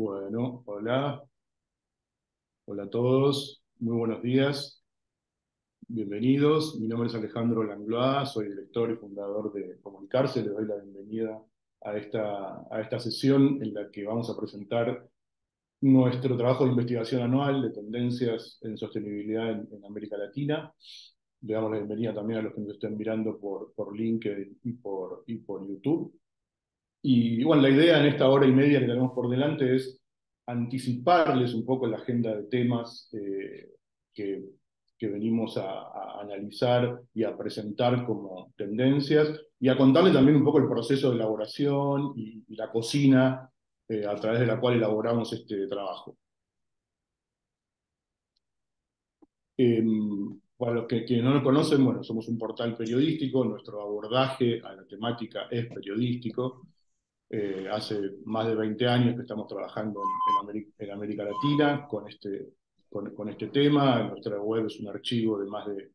Bueno, hola a todos, muy buenos días, bienvenidos. Mi nombre es Alejandro Langlois, soy director y fundador de Comunicarse. Les doy la bienvenida a esta sesión en la que vamos a presentar nuestro trabajo de investigación anual de tendencias en sostenibilidad en América Latina. Le damos la bienvenida también a los que nos estén mirando por LinkedIn y por YouTube. Y bueno, la idea en esta hora y media que tenemos por delante es anticiparles un poco la agenda de temas que, que venimos a analizar y a presentar como tendencias, y a contarles también un poco el proceso de elaboración y la cocina a través de la cual elaboramos este trabajo. Eh, para los que no nos conocen, bueno, somos un portal periodístico, nuestro abordaje a la temática es periodístico. Hace más de 20 años que estamos trabajando en América Latina con este tema. Nuestra web es un archivo de más de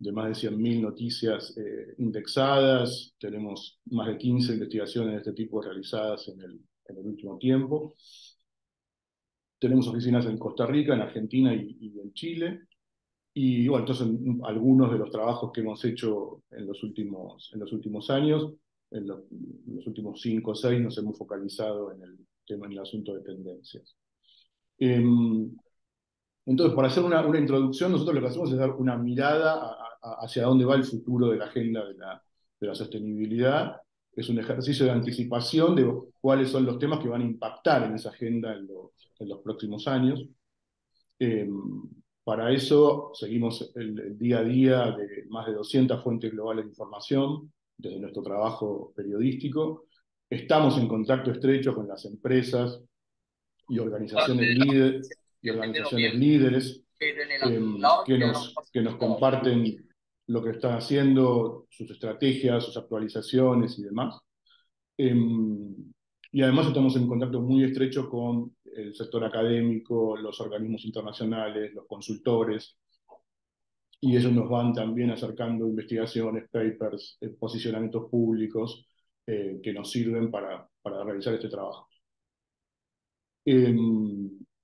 100.000 noticias indexadas. Tenemos más de 15 investigaciones de este tipo realizadas en el último tiempo. Tenemos oficinas en Costa Rica, en Argentina y en Chile. Y bueno, entonces algunos de los trabajos que hemos hecho en los últimos años, en los últimos 5 o 6, nos hemos focalizado en el asunto de tendencias. Entonces, para hacer una introducción, nosotros lo que hacemos es dar una mirada hacia dónde va el futuro de la agenda de la sostenibilidad. Es un ejercicio de anticipación de cuáles son los temas que van a impactar en esa agenda en los próximos años. Eh, para eso seguimos el día a día de más de 200 fuentes globales de información desde nuestro trabajo periodístico. Estamos en contacto estrecho con las empresas y organizaciones líderes que nos comparten lo que están haciendo, sus estrategias, sus actualizaciones y demás. Eh, y además estamos en contacto muy estrecho con el sector académico, los organismos internacionales, los consultores, y ellos nos van también acercando investigaciones, papers, posicionamientos públicos que nos sirven para realizar este trabajo. Eh,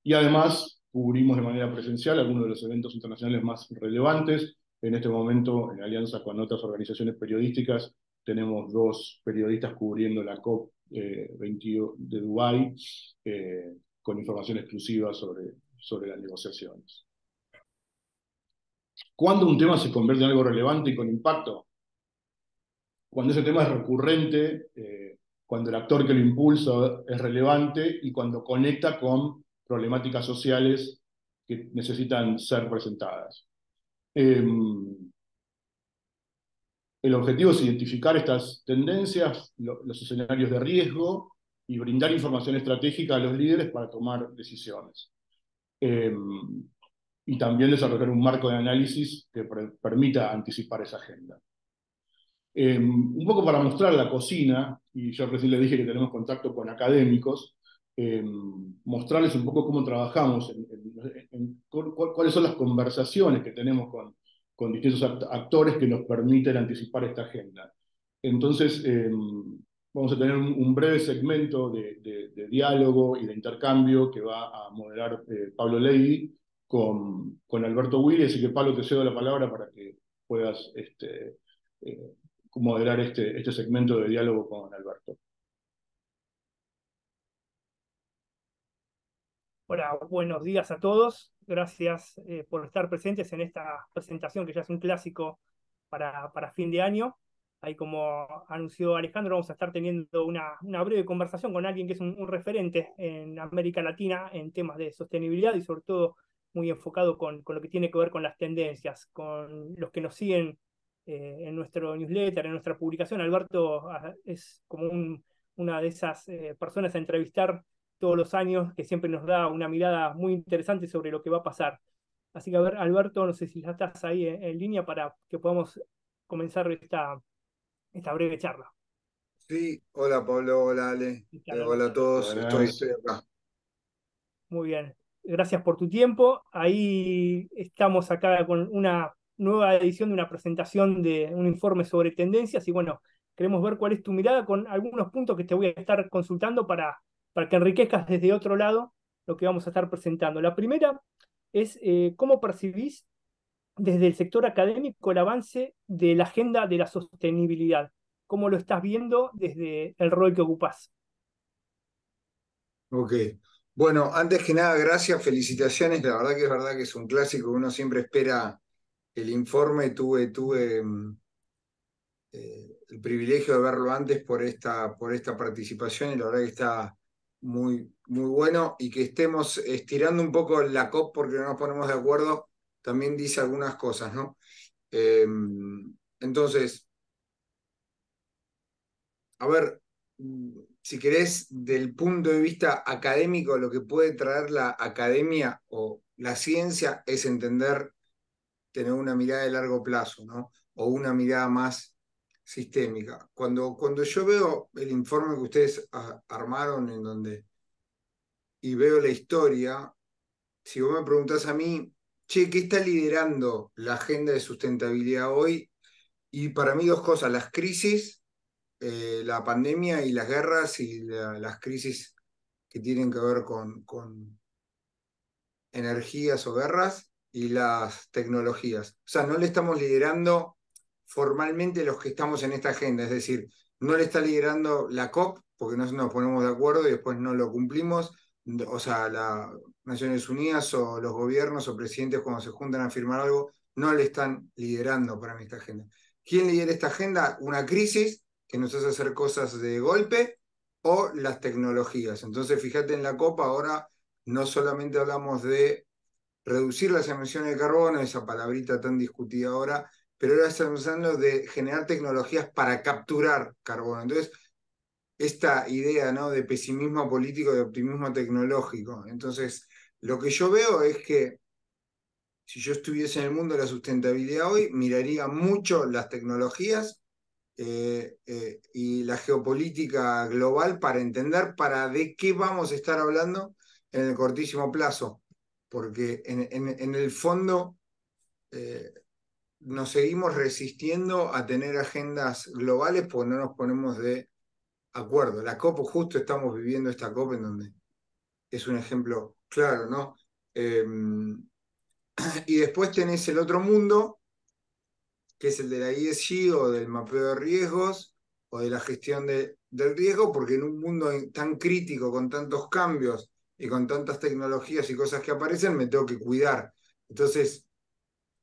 y además cubrimos de manera presencial algunos de los eventos internacionales más relevantes. En este momento, en alianza con otras organizaciones periodísticas, tenemos 2 periodistas cubriendo la COP 21 de Dubái, con información exclusiva sobre las negociaciones. ¿Cuándo un tema se convierte en algo relevante y con impacto? Cuando ese tema es recurrente, cuando el actor que lo impulsa es relevante y cuando conecta con problemáticas sociales que necesitan ser presentadas. El objetivo es identificar estas tendencias, los escenarios de riesgo y brindar información estratégica a los líderes para tomar decisiones. Y también desarrollar un marco de análisis que permita anticipar esa agenda. Un poco para mostrar la cocina, y yo recién les dije que tenemos contacto con académicos, mostrarles un poco cómo trabajamos, cuáles son las conversaciones que tenemos con distintos actores que nos permiten anticipar esta agenda. Entonces, vamos a tener un breve segmento de diálogo y de intercambio que va a moderar Pablo Levy con Alberto Willi, así que Pablo, te cedo la palabra para que puedas eh, moderar este segmento de diálogo con Alberto. Hola, buenos días a todos. Gracias por estar presentes en esta presentación que ya es un clásico para fin de año. Ahí, como anunció Alejandro, vamos a estar teniendo una breve conversación con alguien que es un referente en América Latina en temas de sostenibilidad y sobre todo muy enfocado con lo que tiene que ver con las tendencias. Con los que nos siguen en nuestro newsletter, en nuestra publicación, Alberto es como una de esas personas a entrevistar todos los años, que siempre nos da una mirada muy interesante sobre lo que va a pasar. Así que, a ver, Alberto, no sé si ya estás ahí en línea para que podamos comenzar esta breve charla. Sí, hola Pablo, hola Ale, hola a todos, estoy Buenas. acá. Muy bien. Gracias por tu tiempo. Ahí estamos acá con una nueva edición de una presentación de un informe sobre tendencias y bueno, queremos ver cuál es tu mirada con algunos puntos que te voy a estar consultando para para que enriquezcas desde otro lado lo que vamos a estar presentando. La primera es cómo percibís desde el sector académico el avance de la agenda de la sostenibilidad. ¿Cómo lo estás viendo desde el rol que ocupás? Ok. Bueno, antes que nada, gracias, felicitaciones. La verdad que es un clásico, uno siempre espera el informe. Tuve el privilegio de verlo antes por esta participación y la verdad que está muy bueno. Y que estemos estirando un poco la COP porque no nos ponemos de acuerdo, también dice algunas cosas, ¿no? Eh, entonces, a ver, si querés, del punto de vista académico, lo que puede traer la academia o la ciencia es entender, tener una mirada de largo plazo, ¿no? O una mirada más sistémica. Cuando yo veo el informe que ustedes armaron y veo la historia, si vos me preguntás a mí, che, ¿qué está liderando la agenda de sustentabilidad hoy? Y para mí dos cosas, las crisis, la pandemia y las guerras y las crisis que tienen que ver con energías o guerras y las tecnologías. O sea, no le estamos liderando formalmente los que estamos en esta agenda, es decir, no le está liderando la COP, porque no nos ponemos de acuerdo y después no lo cumplimos, o sea, las Naciones Unidas o los gobiernos o presidentes cuando se juntan a firmar algo, no le están liderando para mí esta agenda. ¿Quién lidera esta agenda? Una crisis que nos hace hacer cosas de golpe o las tecnologías. Entonces, fíjate en la COP ahora no solamente hablamos de reducir las emisiones de carbono, esa palabrita tan discutida ahora, pero ahora estamos hablando de generar tecnologías para capturar carbono. Entonces, esta idea, ¿no?, de pesimismo político, de optimismo tecnológico. Entonces, lo que yo veo es que si yo estuviese en el mundo de la sustentabilidad hoy, miraría mucho las tecnologías y la geopolítica global para entender de qué vamos a estar hablando en el cortísimo plazo, porque en el fondo eh, nos seguimos resistiendo a tener agendas globales porque no nos ponemos de acuerdo. La COP, justo estamos viviendo esta COP en donde es un ejemplo claro, ¿no? Y después tenés el otro mundo, que es el de la ESG o del mapeo de riesgos o de la gestión del riesgo, porque en un mundo tan crítico, con tantos cambios y con tantas tecnologías y cosas que aparecen, me tengo que cuidar. Entonces,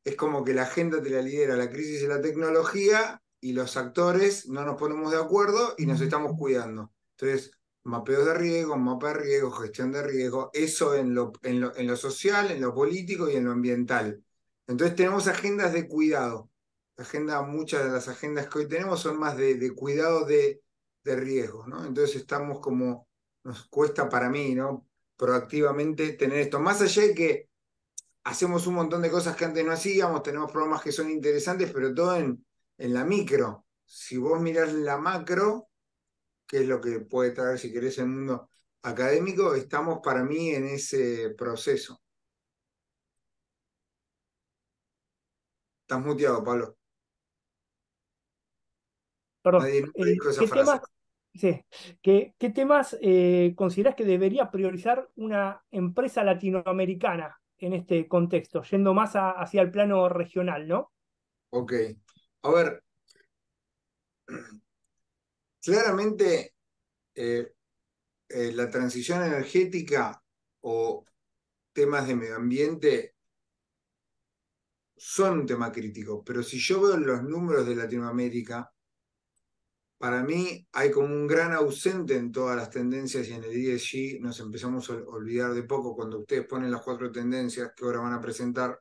es como que la agenda te la lidera la crisis y la tecnología y los actores no nos ponemos de acuerdo y nos estamos cuidando. Entonces, mapeos de riesgo, mapa de riesgo, gestión de riesgo, eso en lo social, en lo político y en lo ambiental. Entonces tenemos agendas de cuidado. Muchas de las agendas que hoy tenemos son más de cuidado de riesgo, ¿no? Entonces estamos como, nos cuesta para mí, ¿no?, proactivamente tener esto. Más allá de que hacemos un montón de cosas que antes no hacíamos, tenemos programas que son interesantes, pero todo en la micro. Si vos mirás la macro, que es lo que puede traer, si querés, el mundo académico, estamos para mí en ese proceso. Estás muteado, Pablo. Perdón. Nadie nunca dijo esa ¿Qué frase. temas, sí, qué temas considerás que debería priorizar una empresa latinoamericana en este contexto, yendo más hacia el plano regional, ¿no? Ok. A ver, claramente eh, la transición energética o temas de medio ambiente son un tema crítico, pero si yo veo los números de Latinoamérica, para mí hay como un gran ausente en todas las tendencias y en el ESG nos empezamos a olvidar de poco cuando ustedes ponen las 4 tendencias que ahora van a presentar.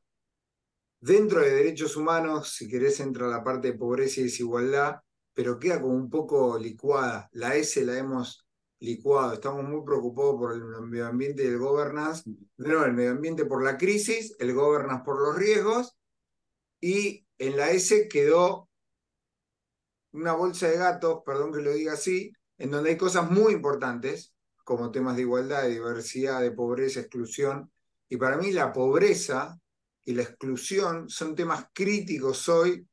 Dentro de derechos humanos, si querés, entra la parte de pobreza y desigualdad, pero queda como un poco licuada. La S la hemos licuado. Estamos muy preocupados por el medio ambiente y el governance. No, el medio ambiente por la crisis, el governance por los riesgos, y en la S quedó una bolsa de gatos, perdón que lo diga así, en donde hay cosas muy importantes, como temas de igualdad, de diversidad, de pobreza, exclusión. Y para mí la pobreza y la exclusión son temas críticos hoy,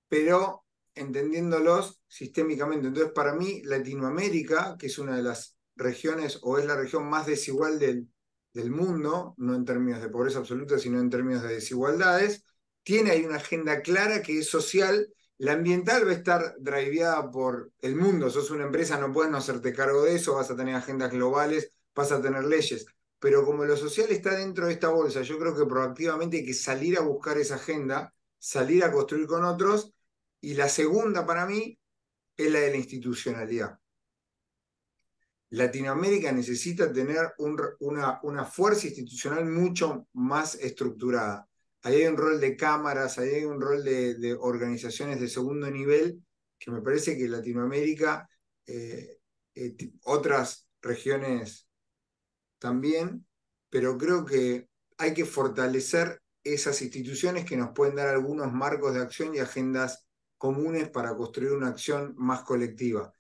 pero entendiéndolos sistémicamente. Entonces, para mí, Latinoamérica, que es una de las regiones o es la región más desigual del mundo, no en términos de pobreza absoluta, sino en términos de desigualdades, tiene ahí una agenda clara que es social. La ambiental va a estar driveada por el mundo, sos una empresa, no puedes no hacerte cargo de eso, vas a tener agendas globales, vas a tener leyes, pero como lo social está dentro de esta bolsa, yo creo que proactivamente hay que salir a buscar esa agenda, salir a construir con otros, y la segunda para mí es la de la institucionalidad. Latinoamérica necesita tener una fuerza institucional mucho más estructurada. Ahí hay un rol de cámaras, ahí hay un rol de organizaciones de segundo nivel, que me parece que Latinoamérica, otras regiones también, pero creo que hay que fortalecer esas instituciones que nos pueden dar algunos marcos de acción y agendas comunes para construir una acción más colectiva.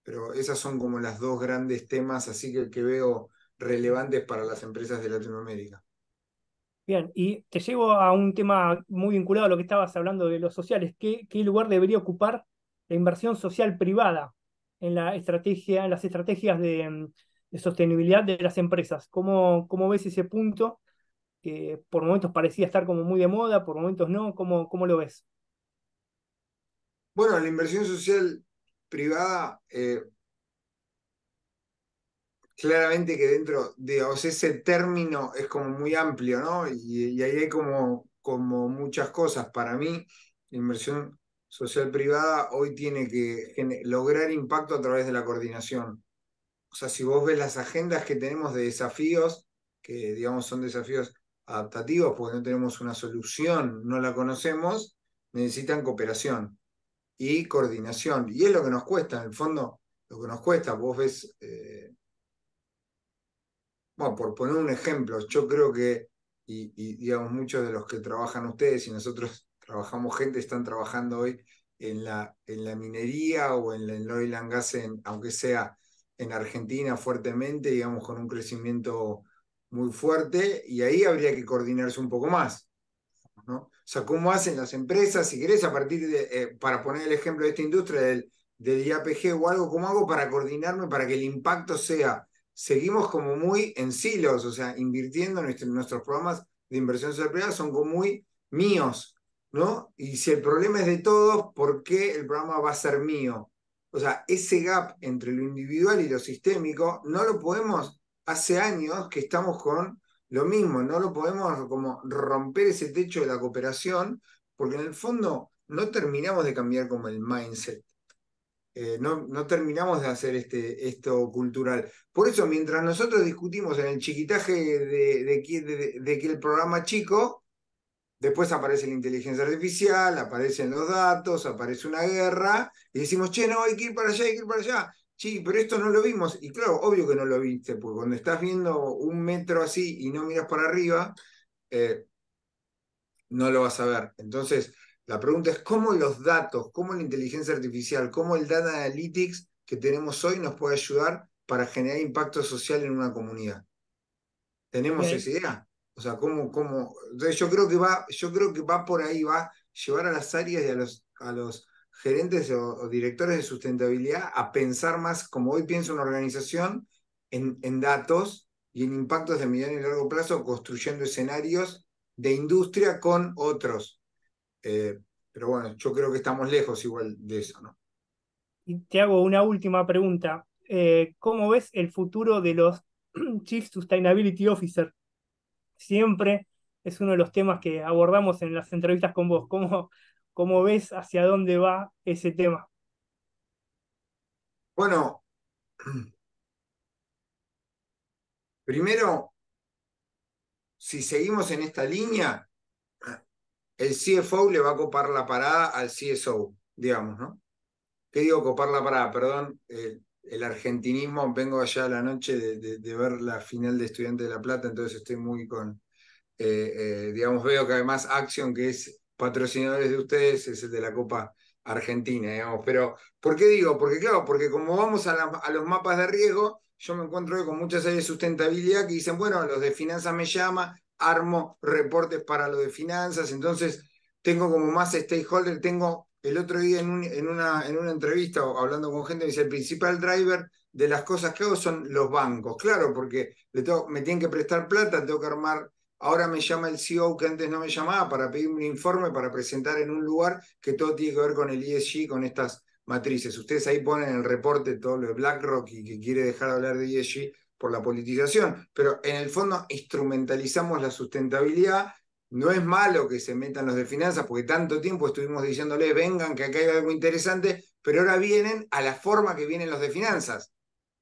Pero esas son como las dos grandes temas así que veo relevantes para las empresas de Latinoamérica. Bien, y te llevo a un tema muy vinculado a lo que estabas hablando de los sociales. ¿Qué lugar debería ocupar la inversión social privada en la estrategia, en las estrategias de sostenibilidad de las empresas? ¿Cómo ves ese punto? Que por momentos parecía estar como muy de moda, por momentos no. ¿Cómo lo ves? Bueno, la inversión social privada, claramente que dentro de, o sea, ese término es como muy amplio, ¿no? Y ahí hay como muchas cosas. Para mí, la inversión social privada hoy tiene que lograr impacto a través de la coordinación. O sea, si vos ves las agendas que tenemos de desafíos, que digamos son desafíos adaptativos, porque no tenemos una solución, no la conocemos, necesitan cooperación y coordinación. Y es lo que nos cuesta, en el fondo, lo que nos cuesta. Vos ves, bueno, por poner un ejemplo, yo creo que, digamos, muchos de los que trabajan ustedes y nosotros trabajamos, gente, están trabajando hoy en la minería o en el oil and gas, aunque sea en Argentina fuertemente, digamos, con un crecimiento muy fuerte, y ahí habría que coordinarse un poco más, ¿no? O sea, ¿cómo hacen las empresas? Si querés, a partir para poner el ejemplo de esta industria del IAPG o algo, ¿cómo hago para coordinarme para que el impacto sea? Seguimos como muy en silos, o sea, invirtiendo nuestros programas de inversión social privada son como muy míos, ¿no? Y si el problema es de todos, ¿por qué el programa va a ser mío? O sea, ese gap entre lo individual y lo sistémico no lo podemos, hace años que estamos con lo mismo, no lo podemos como romper ese techo de la cooperación, porque en el fondo no terminamos de cambiar como el mindset. No terminamos de hacer esto cultural. Por eso, mientras nosotros discutimos en el chiquitaje de que el programa chico, después aparece la inteligencia artificial, aparecen los datos, aparece una guerra, y decimos, che, no, hay que ir para allá, hay que ir para allá. Sí, pero esto no lo vimos. Y claro, obvio que no lo viste, porque cuando estás viendo un metro así y no miras para arriba, eh, no lo vas a ver. Entonces, la pregunta es cómo los datos, cómo la inteligencia artificial, cómo el data analytics que tenemos hoy nos puede ayudar para generar impacto social en una comunidad. ¿Tenemos Bien, esa idea? O sea, Entonces yo creo que va por ahí, va a llevar a las áreas y a los gerentes o directores de sustentabilidad a pensar más, como hoy piensa una organización, en datos y en impactos de mediano y largo plazo, construyendo escenarios de industria con otros. Eh, pero bueno, yo creo que estamos lejos igual de eso, ¿no? y te hago una última pregunta. ¿Cómo ves el futuro de los Chief Sustainability Officer? Siempre es uno de los temas que abordamos en las entrevistas con vos. ¿Cómo ves hacia dónde va ese tema? Bueno, primero, si seguimos en esta línea, el CFO le va a copar la parada al CSO, digamos, ¿no? ¿Qué digo copar la parada? Perdón, el argentinismo, vengo allá a la noche de ver la final de Estudiantes de La Plata, entonces estoy muy digamos, veo que además Action, que es patrocinadores de ustedes, es el de la Copa Argentina, digamos. Pero, ¿por qué digo? Porque claro, porque como vamos a los mapas de riesgo, yo me encuentro hoy con muchas áreas de sustentabilidad que dicen, bueno, los de finanzas me llama, armo reportes para los de finanzas, entonces tengo como más stakeholder, tengo el otro día en una entrevista hablando con gente, me dice, el principal driver de las cosas que hago son los bancos, claro, porque me tienen que prestar plata, tengo que armar. Ahora me llama el CEO que antes no me llamaba para pedir un informe para presentar en un lugar que todo tiene que ver con el ESG, con estas matrices. Ustedes ahí ponen en el reporte todo lo de BlackRock y que quiere dejar de hablar de ESG por la politización, pero en el fondo instrumentalizamos la sustentabilidad. No es malo que se metan los de finanzas, porque tanto tiempo estuvimos diciéndole, vengan, que acá hay algo interesante, pero ahora vienen a la forma que vienen los de finanzas,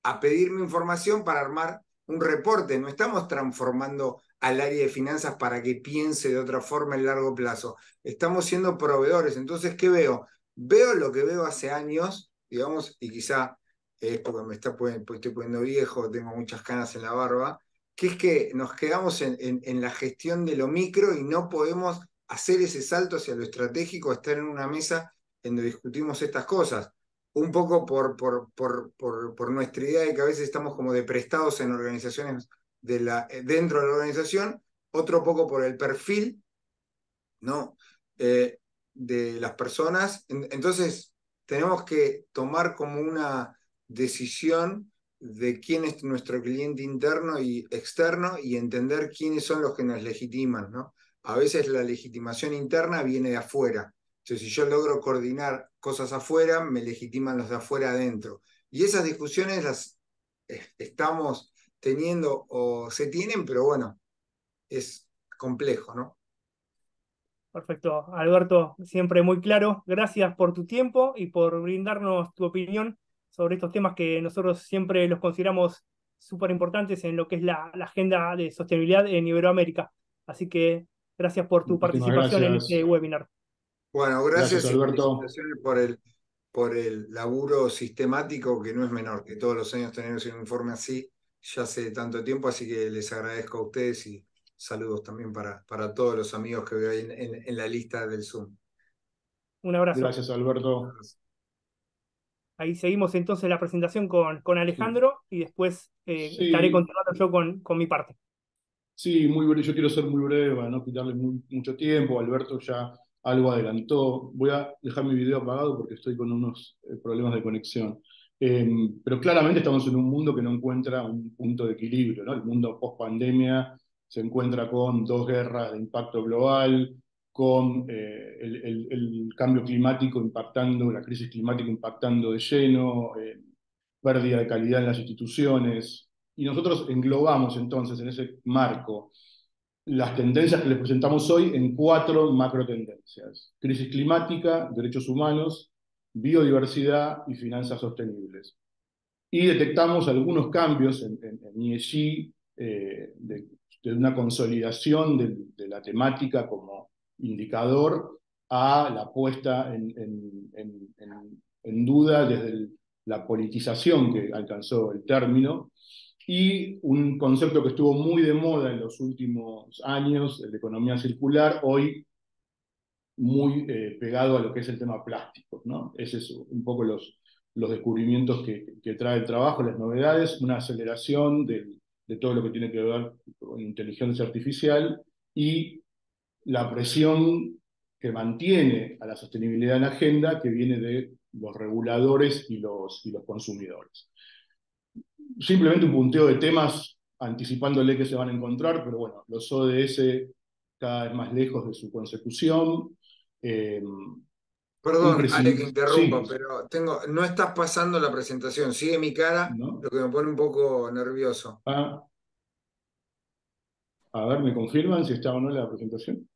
a pedirme información para armar un reporte. No estamos transformando al área de finanzas para que piense de otra forma en largo plazo. Estamos siendo proveedores. Entonces, ¿qué veo? Veo lo que veo hace años, digamos, y quizá es porque estoy poniendo viejo, tengo muchas canas en la barba, que es que nos quedamos en la gestión de lo micro y no podemos hacer ese salto hacia lo estratégico, estar en una mesa en donde discutimos estas cosas. Un poco por nuestra idea de que a veces estamos como de prestados en organizaciones dentro de la organización, otro poco por el perfil, ¿no? De las personas. Entonces, tenemos que tomar como una decisión de quién es nuestro cliente interno y externo y entender quiénes son los que nos legitiman, ¿no? A veces la legitimación interna viene de afuera. Entonces, si yo logro coordinar cosas afuera, me legitiman los de afuera adentro. Y esas discusiones las estamos teniendo o se tienen, pero bueno, es complejo, ¿no? Perfecto, Alberto, siempre muy claro. Gracias por tu tiempo y por brindarnos tu opinión sobre estos temas que nosotros siempre los consideramos súper importantes en lo que es la agenda de sostenibilidad en Iberoamérica. Así que gracias por tu Muchísimas participación en este gracias. webinar. Bueno, Gracias, gracias y Alberto. felicitaciones por el laburo sistemático que no es menor, que todos los años tenemos un informe así ya hace tanto tiempo, así que les agradezco a ustedes y saludos también para todos los amigos que veo ahí en la lista del Zoom. Un abrazo. Gracias, Alberto. Ahí seguimos entonces la presentación con Sí, Alejandro y después estaré sí, continuando yo con mi parte. sí, muy breve. Yo quiero ser muy breve para no quitarle mucho tiempo. Alberto ya algo adelantó. Voy a dejar mi video apagado porque estoy con unos problemas de conexión. Pero claramente estamos en un mundo que no encuentra un punto de equilibrio, ¿no? El mundo post pandemia se encuentra con dos guerras de impacto global, con el cambio climático impactando, la crisis climática impactando de lleno, pérdida de calidad en las instituciones. Y nosotros englobamos entonces en ese marco las tendencias que les presentamos hoy en cuatro macro tendencias: crisis climática, derechos humanos, biodiversidad y finanzas sostenibles. Y detectamos algunos cambios en ESG, de una consolidación de la temática como indicador a la puesta en duda desde la politización que alcanzó el término, y un concepto que estuvo muy de moda en los últimos años, el de economía circular, hoy muy pegado a lo que es el tema plástico, ¿no? Ese es un poco los descubrimientos que trae el trabajo, las novedades, una aceleración de todo lo que tiene que ver con inteligencia artificial y la presión que mantiene a la sostenibilidad en la agenda, que viene de los reguladores y los consumidores. Simplemente un punteo de temas anticipándole que se van a encontrar, pero bueno, los ODS cada vez más lejos de su consecución. Un Perdón, Ale, que crecimiento, interrumpa, sí, pero no estás pasando la presentación. Sigue mi cara, ¿no? lo que me pone un poco nervioso. Ah, a ver, ¿me confirman si está o no la presentación?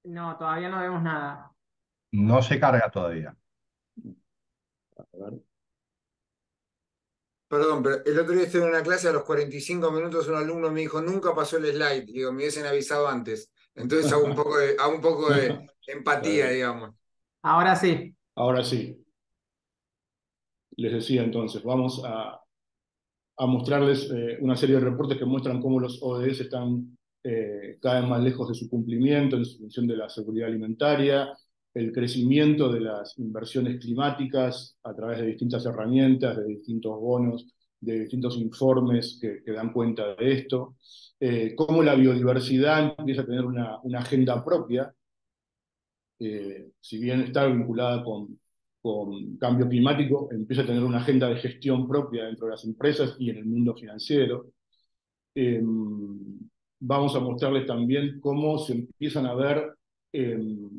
No, todavía no vemos nada. No se carga todavía. A ver. Perdón, pero el otro día estuve en una clase, a los 45 minutos un alumno me dijo, nunca pasó el slide. Digo, me hubiesen avisado antes. Entonces hago un poco de Está empatía, bien. digamos. Ahora sí. Ahora sí, les decía entonces, vamos a mostrarles una serie de reportes que muestran cómo los ODS están cada vez más lejos de su cumplimiento en su función de la seguridad alimentaria, el crecimiento de las inversiones climáticas a través de distintas herramientas, de distintos bonos, de distintos informes que dan cuenta de esto, cómo la biodiversidad empieza a tener una agenda propia, si bien está vinculada con cambio climático, empieza a tener una agenda de gestión propia dentro de las empresas y en el mundo financiero. Eh, Vamos a mostrarles también cómo se empiezan a ver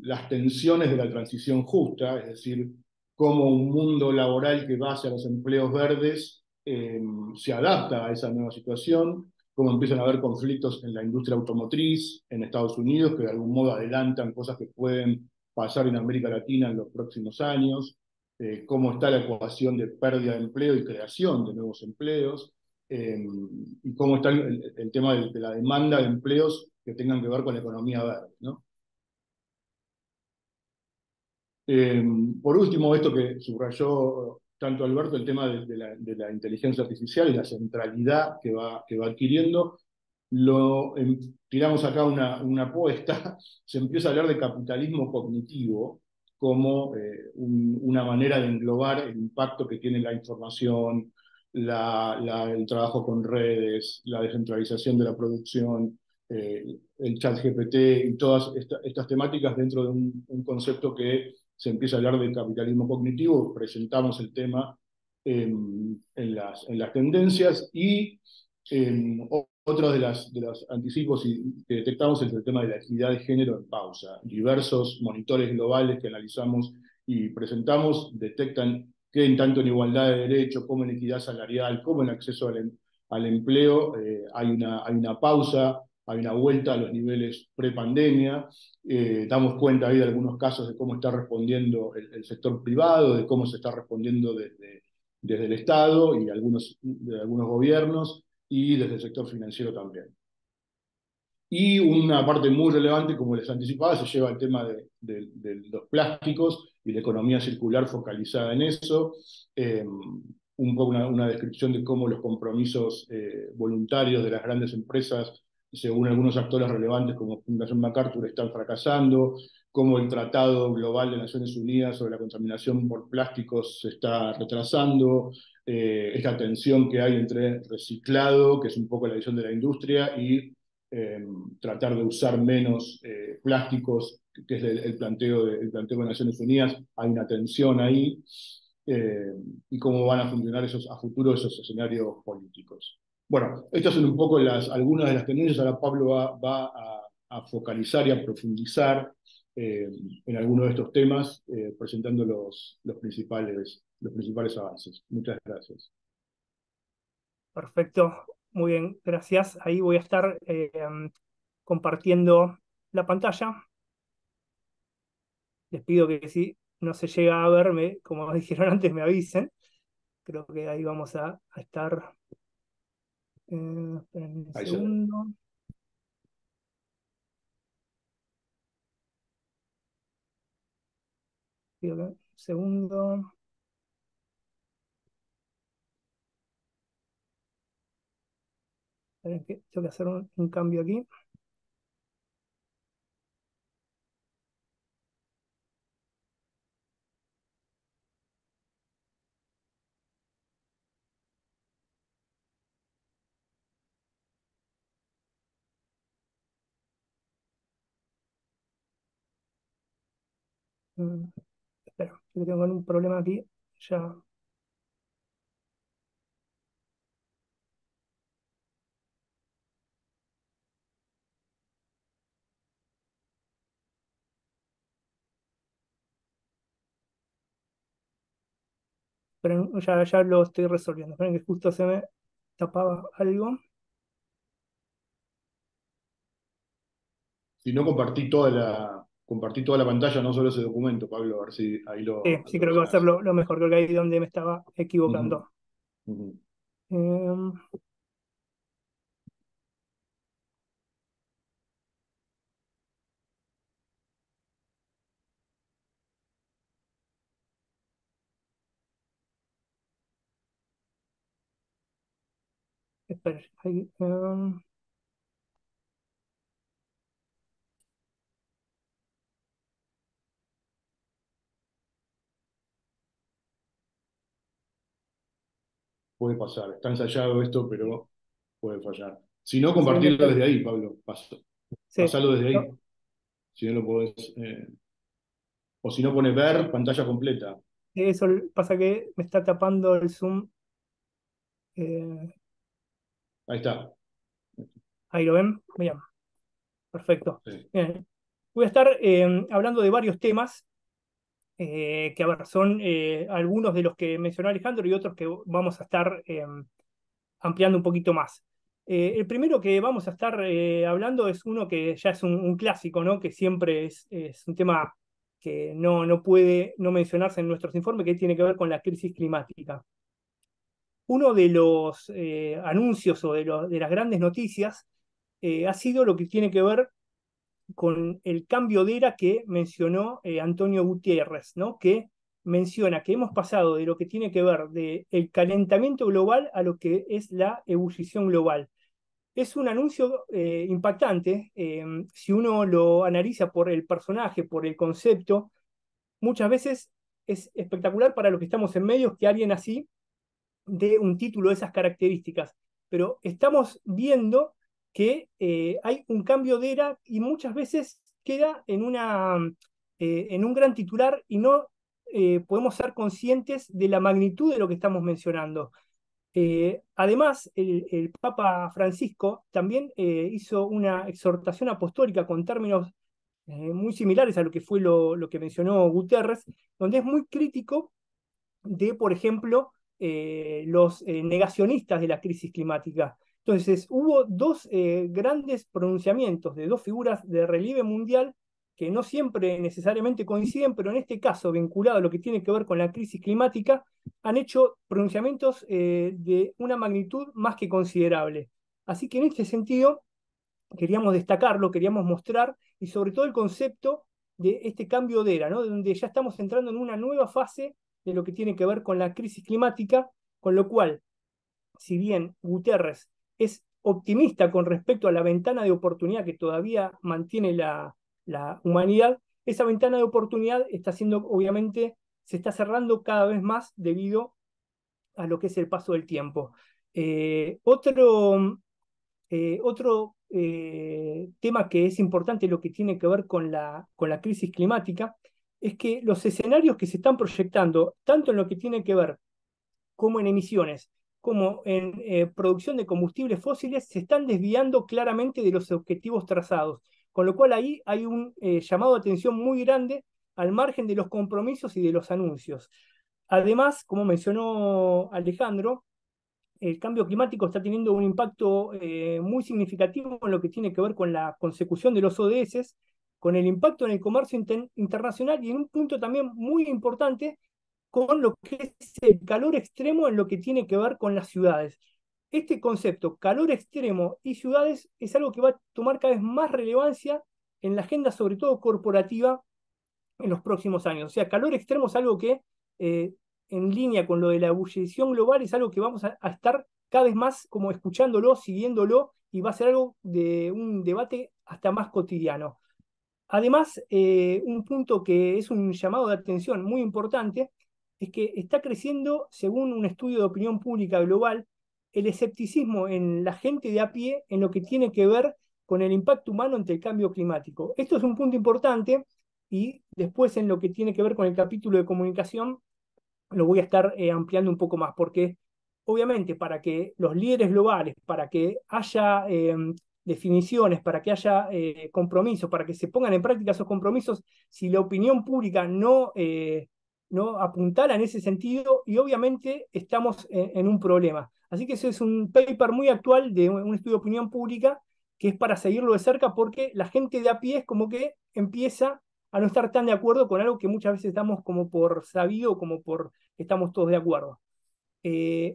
las tensiones de la transición justa, es decir, cómo un mundo laboral que va hacia los empleos verdes se adapta a esa nueva situación, cómo empiezan a haber conflictos en la industria automotriz en Estados Unidos, que de algún modo adelantan cosas que pueden pasar en América Latina en los próximos años, cómo está la ecuación de pérdida de empleo y creación de nuevos empleos, y cómo está el tema de la demanda de empleos que tengan que ver con la economía verde, ¿no? Por último, esto que subrayó tanto Alberto, el tema de la inteligencia artificial y la centralidad que va adquiriendo, tiramos acá una apuesta, se empieza a hablar de capitalismo cognitivo como una manera de englobar el impacto que tiene la información, el trabajo con redes, la descentralización de la producción, el chat GPT y todas estas temáticas dentro de un concepto que se empieza a hablar de capitalismo cognitivo. Presentamos el tema en las tendencias y otro de los anticipos que detectamos es el tema de la equidad de género en pausa. Diversos monitores globales que analizamos y presentamos detectan que tanto en igualdad de derechos como en equidad salarial, como en acceso al empleo, hay una pausa, hay una vuelta a los niveles prepandemia. Damos cuenta ahí de algunos casos de cómo está respondiendo el sector privado, de cómo se está respondiendo desde el Estado y de algunos gobiernos, y desde el sector financiero también. Y una parte muy relevante, como les anticipaba, se lleva el tema de los plásticos y la economía circular focalizada en eso. Un poco una descripción de cómo los compromisos voluntarios de las grandes empresas, según algunos actores relevantes como Fundación MacArthur, están fracasando, cómo el Tratado Global de Naciones Unidas sobre la contaminación por plásticos se está retrasando, esta tensión que hay entre reciclado, que es un poco la visión de la industria, y tratar de usar menos plásticos, que es el planteo de Naciones Unidas. Hay una tensión ahí, y cómo van a funcionar a futuro esos escenarios políticos. Bueno, estas son un poco algunas de las tendencias. Ahora Pablo va a focalizar y a profundizar en algunos de estos temas, presentando los principales avances. Muchas gracias. Perfecto, muy bien, gracias. Ahí voy a estar compartiendo la pantalla. Les pido que si no se llega a verme, como dijeron antes, me avisen. Creo que ahí vamos a estar. Esperen un Ahí se ve. segundo. Pido que un segundo. Esperen que tengo que hacer un cambio aquí. Espera, que tengo un problema aquí. Ya. Esperen, ya lo estoy resolviendo. Esperen que justo se me tapaba algo. Si no, compartí toda la pantalla, no solo ese documento, Pablo, a ver si ahí lo Sí, creo que va a ser actualizás. lo mejor. Creo que ahí es donde me estaba Ujú, equivocando. ujú. Em, Espera, ahí, Puede pasar, está ensayado esto, pero puede fallar. Si no, sí, compartirlo desde ahí, Pablo. sí. Pasalo desde No, ahí, si no lo podés. O si no, pone ver pantalla completa. Eso pasa que me está tapando el Zoom. Ahí está. Ahí lo ven. Bien, perfecto. Sí. Bien. Voy a estar hablando de varios temas que, a ver, son algunos de los que mencionó Alejandro y otros que vamos a estar ampliando un poquito más. El primero que vamos a estar hablando es uno que ya es un clásico, ¿no? Que siempre es un tema que no puede no mencionarse en nuestros informes, que tiene que ver con la crisis climática. Uno de los anuncios o de las grandes noticias ha sido lo que tiene que ver con el cambio de era que mencionó Antonio Gutiérrez, ¿no? Que menciona que hemos pasado de lo que tiene que ver del calentamiento global a lo que es la ebullición global. Es un anuncio impactante. Si uno lo analiza por el personaje, por el concepto, muchas veces es espectacular para los que estamos en medios que alguien así dé un título de esas características. Pero estamos viendo que hay un cambio de era y muchas veces queda en un gran titular y no podemos ser conscientes de la magnitud de lo que estamos mencionando. Además, el Papa Francisco también hizo una exhortación apostólica con términos muy similares a lo que fue lo que mencionó Guterres, donde es muy crítico de, por ejemplo, los negacionistas de la crisis climática. Entonces, hubo dos grandes pronunciamientos de dos figuras de relieve mundial que no siempre necesariamente coinciden, pero en este caso, vinculado a lo que tiene que ver con la crisis climática, han hecho pronunciamientos de una magnitud más que considerable. Así que en este sentido, queríamos destacarlo, queríamos mostrar, y sobre todo el concepto de este cambio de era, ¿no? Donde ya estamos entrando en una nueva fase de lo que tiene que ver con la crisis climática, con lo cual, si bien Guterres es optimista con respecto a la ventana de oportunidad que todavía mantiene la humanidad, esa ventana de oportunidad está siendo, obviamente, se está cerrando cada vez más debido a lo que es el paso del tiempo. Otro tema que es importante, lo que tiene que ver con la crisis climática, es que los escenarios que se están proyectando, tanto en lo que tiene que ver como en emisiones, como en producción de combustibles fósiles, se están desviando claramente de los objetivos trazados. Con lo cual ahí hay un llamado de atención muy grande al margen de los compromisos y de los anuncios. Además, como mencionó Alejandro, el cambio climático está teniendo un impacto muy significativo en lo que tiene que ver con la consecución de los ODS, con el impacto en el comercio internacional y en un punto también muy importante con lo que es el calor extremo en lo que tiene que ver con las ciudades. Este concepto, calor extremo y ciudades, es algo que va a tomar cada vez más relevancia en la agenda, sobre todo corporativa, en los próximos años. O sea, calor extremo es algo que, en línea con lo de la ebullición global, es algo que vamos a estar cada vez más como escuchándolo, siguiéndolo, y va a ser algo de un debate hasta más cotidiano. Además, un punto que es un llamado de atención muy importante es que está creciendo, según un estudio de opinión pública global, el escepticismo en la gente de a pie en lo que tiene que ver con el impacto humano ante el cambio climático. Esto es un punto importante y después en lo que tiene que ver con el capítulo de comunicación lo voy a estar ampliando un poco más, porque obviamente para que los líderes globales, para que haya definiciones, para que haya compromisos, para que se pongan en práctica esos compromisos, si la opinión pública no apuntala en ese sentido, y obviamente estamos en un problema. Así que ese es un paper muy actual de un estudio de opinión pública que es para seguirlo de cerca, porque la gente de a pie es como que empieza a no estar tan de acuerdo con algo que muchas veces damos como por sabido, como por que estamos todos de acuerdo.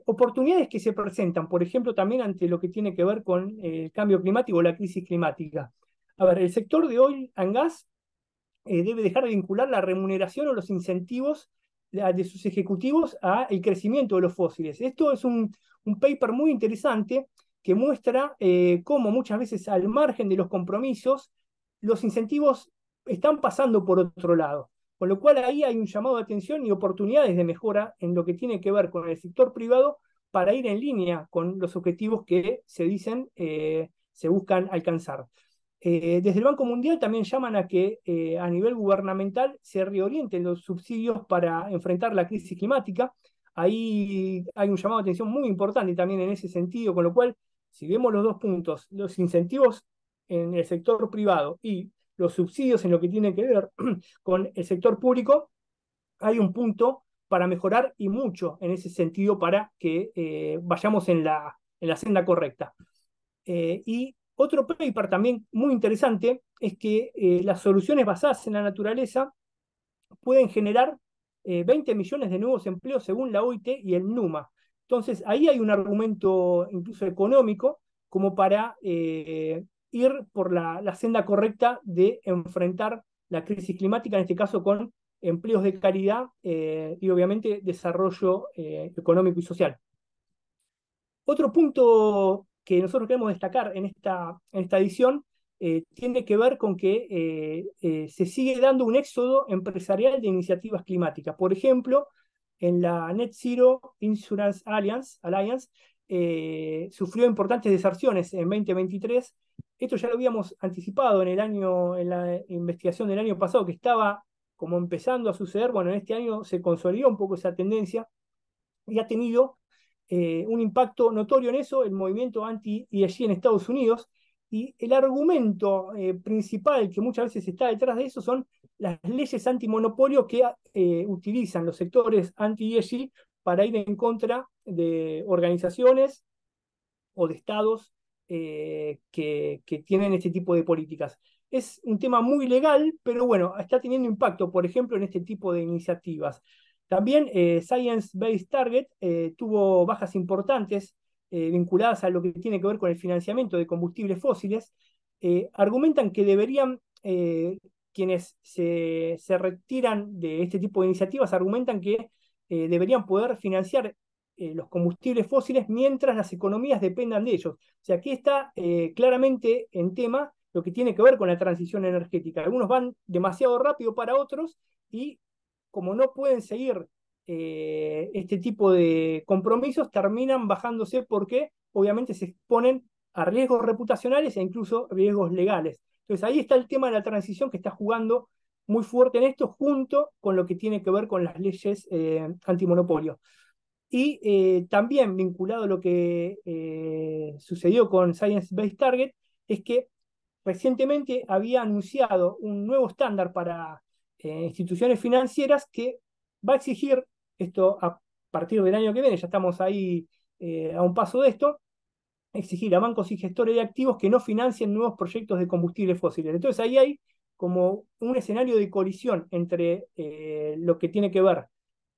Oportunidades que se presentan, por ejemplo, también ante lo que tiene que ver con el cambio climático o la crisis climática. A ver, el sector de oil and gas debe dejar de vincular la remuneración o los incentivos de sus ejecutivos al crecimiento de los fósiles. Esto es un paper muy interesante que muestra cómo muchas veces al margen de los compromisos, los incentivos están pasando por otro lado. Con lo cual ahí hay un llamado de atención y oportunidades de mejora en lo que tiene que ver con el sector privado para ir en línea con los objetivos que se dicen se buscan alcanzar. Desde el Banco Mundial también llaman a que a nivel gubernamental se reorienten los subsidios para enfrentar la crisis climática. Ahí hay un llamado de atención muy importante también en ese sentido, con lo cual, si vemos los dos puntos, los incentivos en el sector privado y los subsidios en lo que tiene que ver con el sector público, hay un punto para mejorar y mucho en ese sentido para que vayamos en la senda correcta. Y otro paper también muy interesante es que las soluciones basadas en la naturaleza pueden generar 20 millones de nuevos empleos según la OIT y el NUMA. Entonces, ahí hay un argumento incluso económico como para ir por la senda correcta de enfrentar la crisis climática, en este caso con empleos de calidad y obviamente desarrollo económico y social. Otro punto que nosotros queremos destacar en esta edición tiene que ver con que se sigue dando un éxodo empresarial de iniciativas climáticas. Por ejemplo, en la Net Zero Insurance Alliance sufrió importantes deserciones en 2023. Esto ya lo habíamos anticipado en la investigación del año pasado, que estaba como empezando a suceder. Bueno, en este año se consolidó un poco esa tendencia y ha tenido un impacto notorio en eso, el movimiento anti-ESG en Estados Unidos, y el argumento principal que muchas veces está detrás de eso son las leyes antimonopolio que utilizan los sectores anti-ESG para ir en contra de organizaciones o de estados que tienen este tipo de políticas. Es un tema muy legal, pero bueno, está teniendo impacto, por ejemplo, en este tipo de iniciativas. También Science Based Target tuvo bajas importantes vinculadas a lo que tiene que ver con el financiamiento de combustibles fósiles. Argumentan que deberían, quienes se retiran de este tipo de iniciativas, argumentan que deberían poder financiar los combustibles fósiles mientras las economías dependan de ellos. O sea, aquí está claramente en tema lo que tiene que ver con la transición energética. Algunos van demasiado rápido para otros y como no pueden seguir este tipo de compromisos, terminan bajándose porque obviamente se exponen a riesgos reputacionales e incluso riesgos legales. Entonces ahí está el tema de la transición que está jugando muy fuerte en esto, junto con lo que tiene que ver con las leyes antimonopolio. Y también vinculado a lo que sucedió con Science Based Target, es que recientemente había anunciado un nuevo estándar para instituciones financieras que va a exigir esto a partir del año que viene, ya estamos ahí a un paso de esto, exigir a bancos y gestores de activos que no financien nuevos proyectos de combustibles fósiles. Entonces ahí hay como un escenario de colisión entre lo que tiene que ver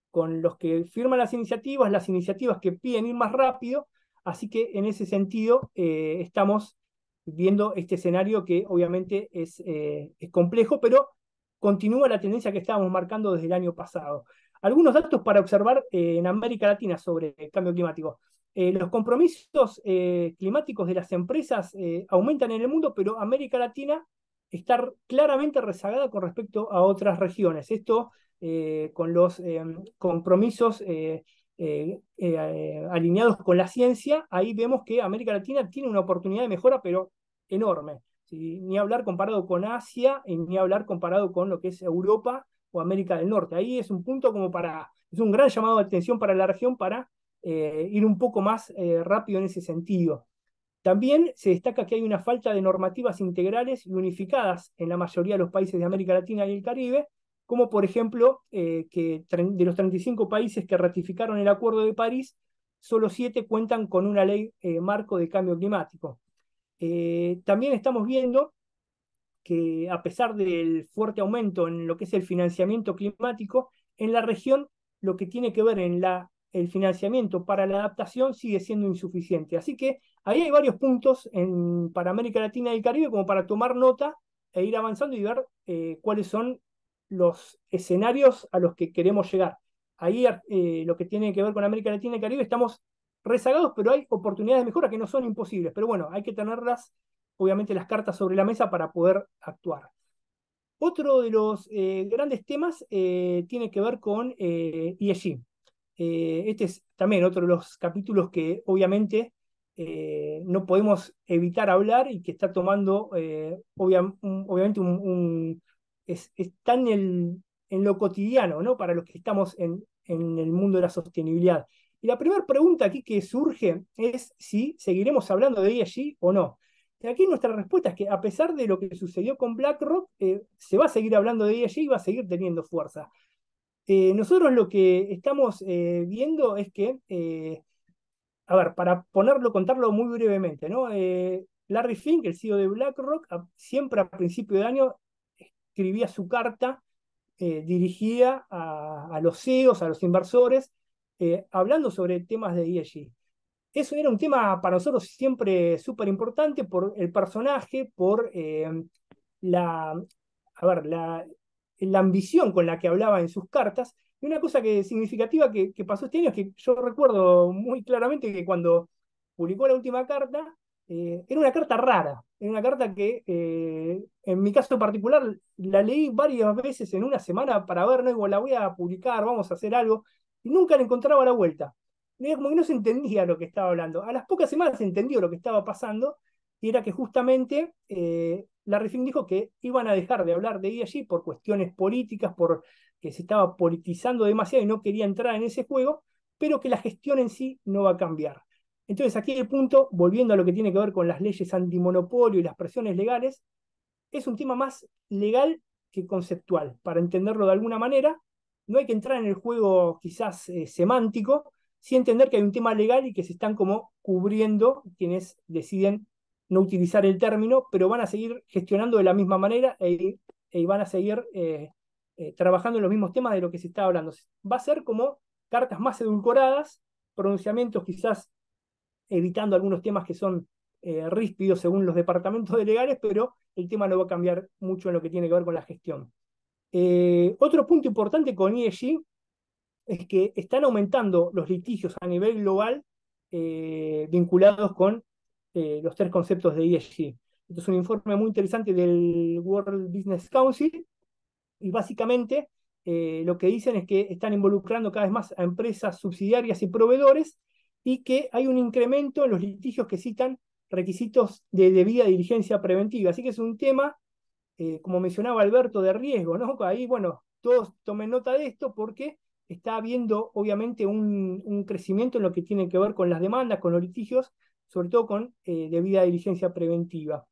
con los que firman las iniciativas que piden ir más rápido, así que en ese sentido estamos viendo este escenario que obviamente es complejo, pero continúa la tendencia que estábamos marcando desde el año pasado. Algunos datos para observar en América Latina sobre el cambio climático. Los compromisos climáticos de las empresas aumentan en el mundo, pero América Latina está claramente rezagada con respecto a otras regiones. Esto con los compromisos alineados con la ciencia, ahí vemos que América Latina tiene una oportunidad de mejora, pero enorme. ¿Sí? Ni hablar comparado con Asia, y ni hablar comparado con lo que es Europa o América del Norte. Ahí es un punto es un gran llamado de atención para la región para ir un poco más rápido en ese sentido. También se destaca que hay una falta de normativas integrales y unificadas en la mayoría de los países de América Latina y el Caribe, como por ejemplo que de los 35 países que ratificaron el Acuerdo de París, solo 7 cuentan con una ley marco de cambio climático. También estamos viendo que a pesar del fuerte aumento en lo que es el financiamiento climático, en la región lo que tiene que ver en el financiamiento para la adaptación sigue siendo insuficiente. Así que ahí hay varios puntos para América Latina y el Caribe como para tomar nota e ir avanzando y ver cuáles son los escenarios a los que queremos llegar. Ahí lo que tiene que ver con América Latina y el Caribe estamos rezagados, pero hay oportunidades de mejora que no son imposibles. Pero bueno, hay que tenerlas, obviamente, las cartas sobre la mesa para poder actuar. Otro de los grandes temas tiene que ver con ESG. Este es también otro de los capítulos que obviamente no podemos evitar hablar y que está tomando, obviamente, está en lo cotidiano, ¿no? Para los que estamos en el mundo de la sostenibilidad. Y la primera pregunta aquí que surge es si seguiremos hablando de ESG o no. Y aquí nuestra respuesta es que a pesar de lo que sucedió con BlackRock, se va a seguir hablando de ESG y va a seguir teniendo fuerza. Nosotros lo que estamos viendo es que, a ver, para contarlo muy brevemente, ¿no? Larry Fink, el CEO de BlackRock, siempre a principio de año escribía su carta dirigida a los CEOs, a los inversores, hablando sobre temas de ESG. Eso era un tema para nosotros siempre súper importante por el personaje, por la, a ver, la ambición con la que hablaba en sus cartas. Y una cosa significativa que pasó este año es que yo recuerdo muy claramente que cuando publicó la última carta, era una carta rara, era una carta que en mi caso particular la leí varias veces en una semana para ver, no digo, la voy a publicar, vamos a hacer algo, y nunca le encontraba la vuelta. Era como que no se entendía lo que estaba hablando. A las pocas semanas se entendió lo que estaba pasando, y era que justamente Larry Fink dijo que iban a dejar de hablar de ESG por cuestiones políticas, por que se estaba politizando demasiado y no quería entrar en ese juego, pero que la gestión en sí no va a cambiar. Entonces aquí el punto, volviendo a lo que tiene que ver con las leyes antimonopolio y las presiones legales, es un tema más legal que conceptual. Para entenderlo de alguna manera, no hay que entrar en el juego quizás semántico, sí entender que hay un tema legal y que se están como cubriendo quienes deciden no utilizar el término, pero van a seguir gestionando de la misma manera y van a seguir trabajando en los mismos temas de lo que se está hablando. Va a ser como cartas más edulcoradas, pronunciamientos quizás evitando algunos temas que son ríspidos según los departamentos de legales, pero el tema no va a cambiar mucho en lo que tiene que ver con la gestión. Otro punto importante con ESG es que están aumentando los litigios a nivel global vinculados con los tres conceptos de ESG. Esto es un informe muy interesante del World Business Council y básicamente lo que dicen es que están involucrando cada vez más a empresas subsidiarias y proveedores y que hay un incremento en los litigios que citan requisitos de debida diligencia preventiva. Así que es un tema, como mencionaba Alberto, de riesgo, ¿no? Ahí, bueno, todos tomen nota de esto porque está habiendo obviamente un crecimiento en lo que tiene que ver con las demandas, con los litigios, sobre todo con debida diligencia preventiva.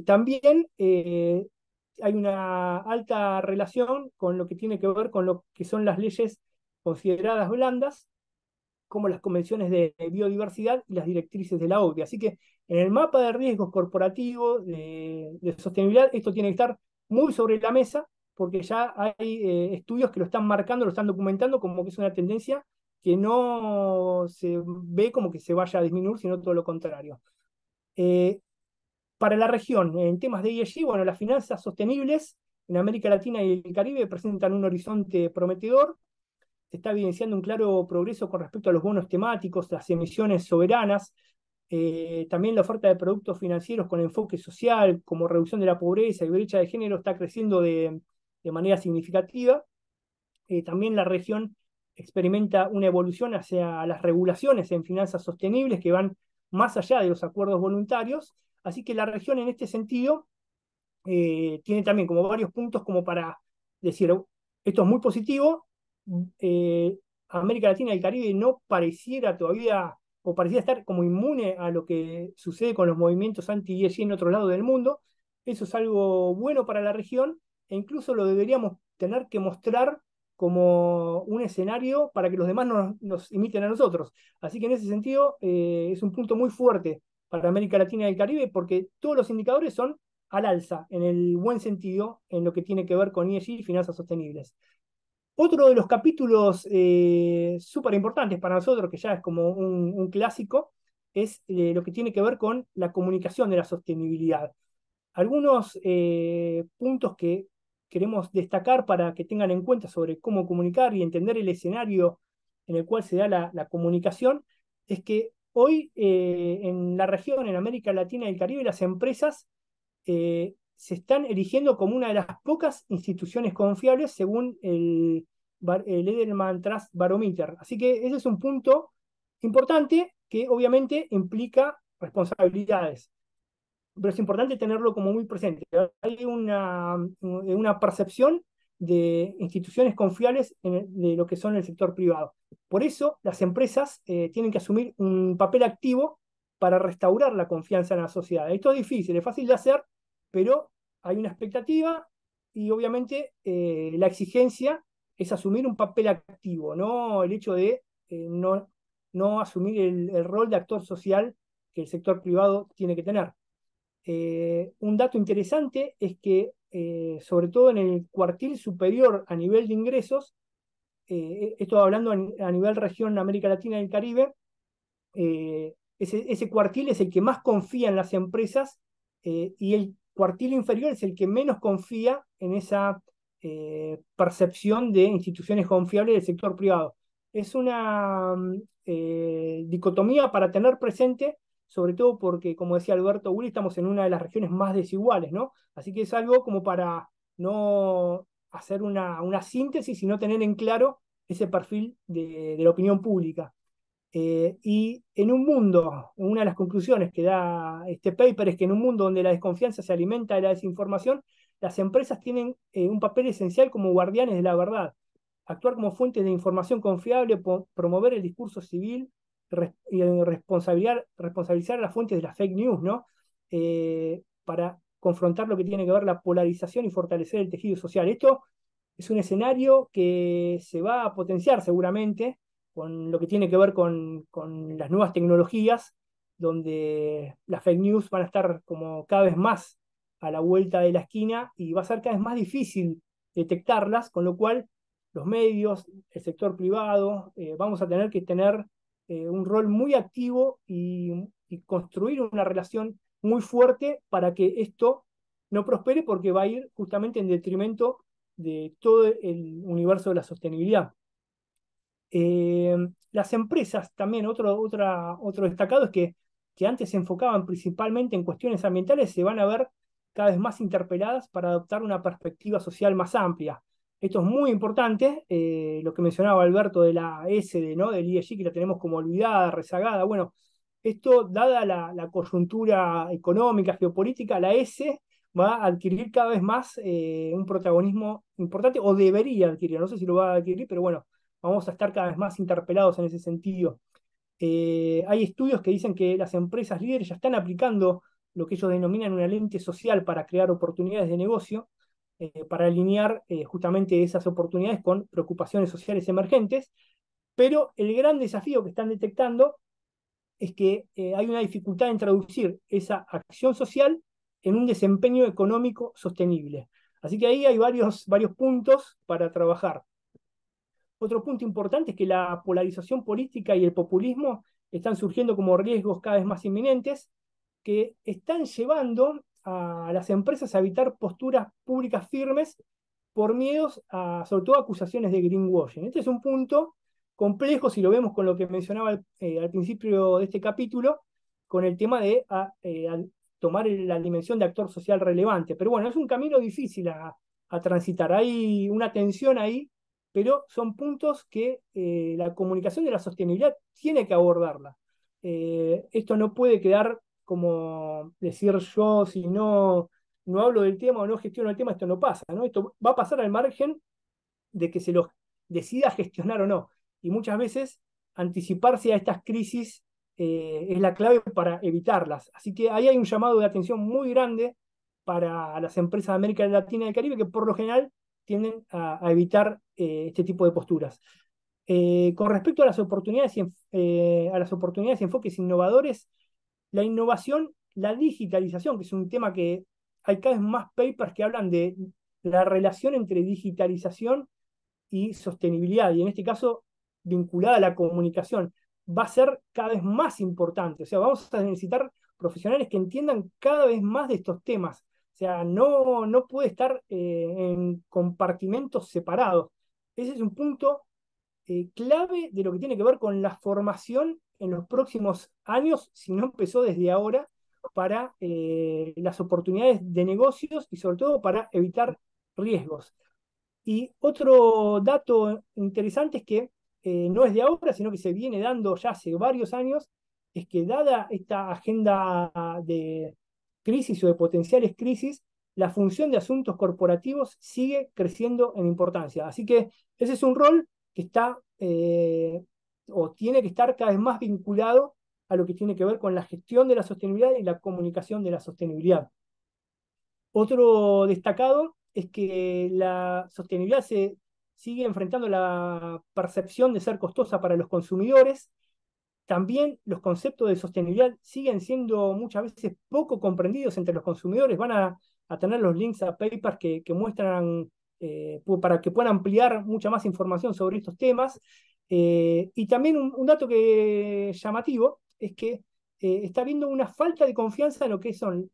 También hay una alta relación con lo que tiene que ver con lo que son las leyes consideradas blandas, como las convenciones de biodiversidad y las directrices de la OCDE. Así que en el mapa de riesgos corporativos de sostenibilidad, esto tiene que estar muy sobre la mesa, porque ya hay estudios que lo están marcando, lo están documentando como que es una tendencia que no se ve como que se vaya a disminuir, sino todo lo contrario. Para la región, en temas de ESG, bueno, las finanzas sostenibles en América Latina y el Caribe presentan un horizonte prometedor. Se está evidenciando un claro progreso con respecto a los bonos temáticos, las emisiones soberanas, también la oferta de productos financieros con enfoque social, como reducción de la pobreza y brecha de género, está creciendo de manera significativa. También la región experimenta una evolución hacia las regulaciones en finanzas sostenibles que van más allá de los acuerdos voluntarios. Así que la región en este sentido tiene también como varios puntos como para decir, esto es muy positivo, América Latina y el Caribe no pareciera todavía, o pareciera estar como inmune a lo que sucede con los movimientos anti-ESG en otro lado del mundo. Eso es algo bueno para la región e incluso lo deberíamos tener que mostrar como un escenario para que los demás nos imiten a nosotros. Así que en ese sentido es un punto muy fuerte para América Latina y el Caribe porque todos los indicadores son al alza, en el buen sentido, en lo que tiene que ver con ESG y finanzas sostenibles. Otro de los capítulos súper importantes para nosotros, que ya es como un clásico, es lo que tiene que ver con la comunicación de la sostenibilidad. Algunos puntos que queremos destacar para que tengan en cuenta sobre cómo comunicar y entender el escenario en el cual se da la comunicación, es que hoy en la región, en América Latina y el Caribe, las empresas se están eligiendo como una de las pocas instituciones confiables según el Edelman Trust Barometer. Así que ese es un punto importante que obviamente implica responsabilidades, pero es importante tenerlo como muy presente. Hay una percepción de instituciones confiables de lo que son el sector privado. Por eso las empresas tienen que asumir un papel activo para restaurar la confianza en la sociedad. Esto es difícil, es fácil de hacer, pero hay una expectativa y obviamente la exigencia es asumir un papel activo, no el hecho de no asumir el rol de actor social que el sector privado tiene que tener. Un dato interesante es que, sobre todo en el cuartil superior a nivel de ingresos, esto hablando a nivel región América Latina y el Caribe, ese cuartil es el que más confía en las empresas y el cuartil inferior es el que menos confía en esa percepción de instituciones confiables del sector privado. Es una dicotomía para tener presente, sobre todo porque, como decía Alberto Willy, estamos en una de las regiones más desiguales, ¿no? Así que es algo como para no hacer una síntesis y no tener en claro ese perfil de la opinión pública. Y en un mundo, una de las conclusiones que da este paper es que en un mundo donde la desconfianza se alimenta de la desinformación, las empresas tienen un papel esencial como guardianes de la verdad, actuar como fuentes de información confiable, promover el discurso civil y responsabilizar a las fuentes de las fake news, ¿no? Para confrontar lo que tiene que ver la polarización y fortalecer el tejido social. Esto es un escenario que se va a potenciar seguramente con lo que tiene que ver con las nuevas tecnologías, donde las fake news van a estar como cada vez más a la vuelta de la esquina y va a ser cada vez más difícil detectarlas, con lo cual los medios, el sector privado, vamos a tener que tener un rol muy activo y construir una relación muy fuerte para que esto no prospere, porque va a ir justamente en detrimento de todo el universo de la sostenibilidad. Las empresas también, otro destacado es que antes se enfocaban principalmente en cuestiones ambientales, se van a ver cada vez más interpeladas para adoptar una perspectiva social más amplia. Esto es muy importante, lo que mencionaba Alberto de la S, ¿no? Del ESG, que la tenemos como olvidada, rezagada. Bueno, esto, dada la coyuntura económica, geopolítica, la S va a adquirir cada vez más un protagonismo importante, o debería adquirir, no sé si lo va a adquirir, pero bueno, vamos a estar cada vez más interpelados en ese sentido. Hay estudios que dicen que las empresas líderes ya están aplicando lo que ellos denominan una lente social para crear oportunidades de negocio, para alinear justamente esas oportunidades con preocupaciones sociales emergentes, pero el gran desafío que están detectando es que hay una dificultad en traducir esa acción social en un desempeño económico sostenible. Así que ahí hay varios puntos para trabajar. Otro punto importante es que la polarización política y el populismo están surgiendo como riesgos cada vez más inminentes que están llevando a las empresas a evitar posturas públicas firmes por miedos a, sobre todo, acusaciones de greenwashing. Este es un punto complejo si lo vemos con lo que mencionaba al principio de este capítulo, con el tema de tomar la dimensión de actor social relevante. Pero bueno, es un camino difícil a transitar. Hay una tensión ahí, pero son puntos que la comunicación de la sostenibilidad tiene que abordarla. Esto no puede quedar como decir yo, si no hablo del tema o no gestiono el tema, esto no pasa, ¿no? Esto va a pasar al margen de que se los decida gestionar o no. Y muchas veces anticiparse a estas crisis es la clave para evitarlas. Así que ahí hay un llamado de atención muy grande para las empresas de América Latina y el Caribe, que por lo general tienden a evitar este tipo de posturas. Con respecto a las oportunidades y enfoques innovadores, la innovación, la digitalización, que es un tema que hay cada vez más papers que hablan de la relación entre digitalización y sostenibilidad, y en este caso vinculada a la comunicación, va a ser cada vez más importante. O sea, vamos a necesitar profesionales que entiendan cada vez más de estos temas. O sea, no puede estar en compartimentos separados. Ese es un punto clave de lo que tiene que ver con la formación en los próximos años, si no empezó desde ahora, para las oportunidades de negocios y sobre todo para evitar riesgos. Y otro dato interesante es que no es de ahora, sino que se viene dando ya hace varios años, es que dada esta agenda de crisis o de potenciales crisis, la función de asuntos corporativos sigue creciendo en importancia. Así que ese es un rol que está o tiene que estar cada vez más vinculado a lo que tiene que ver con la gestión de la sostenibilidad y la comunicación de la sostenibilidad. Otro destacado es que la sostenibilidad se sigue enfrentando la percepción de ser costosa para los consumidores. También los conceptos de sostenibilidad siguen siendo muchas veces poco comprendidos entre los consumidores. Van a tener los links a papers que muestran para que puedan ampliar mucha más información sobre estos temas. Y también un dato que llamativo es que está habiendo una falta de confianza en lo que son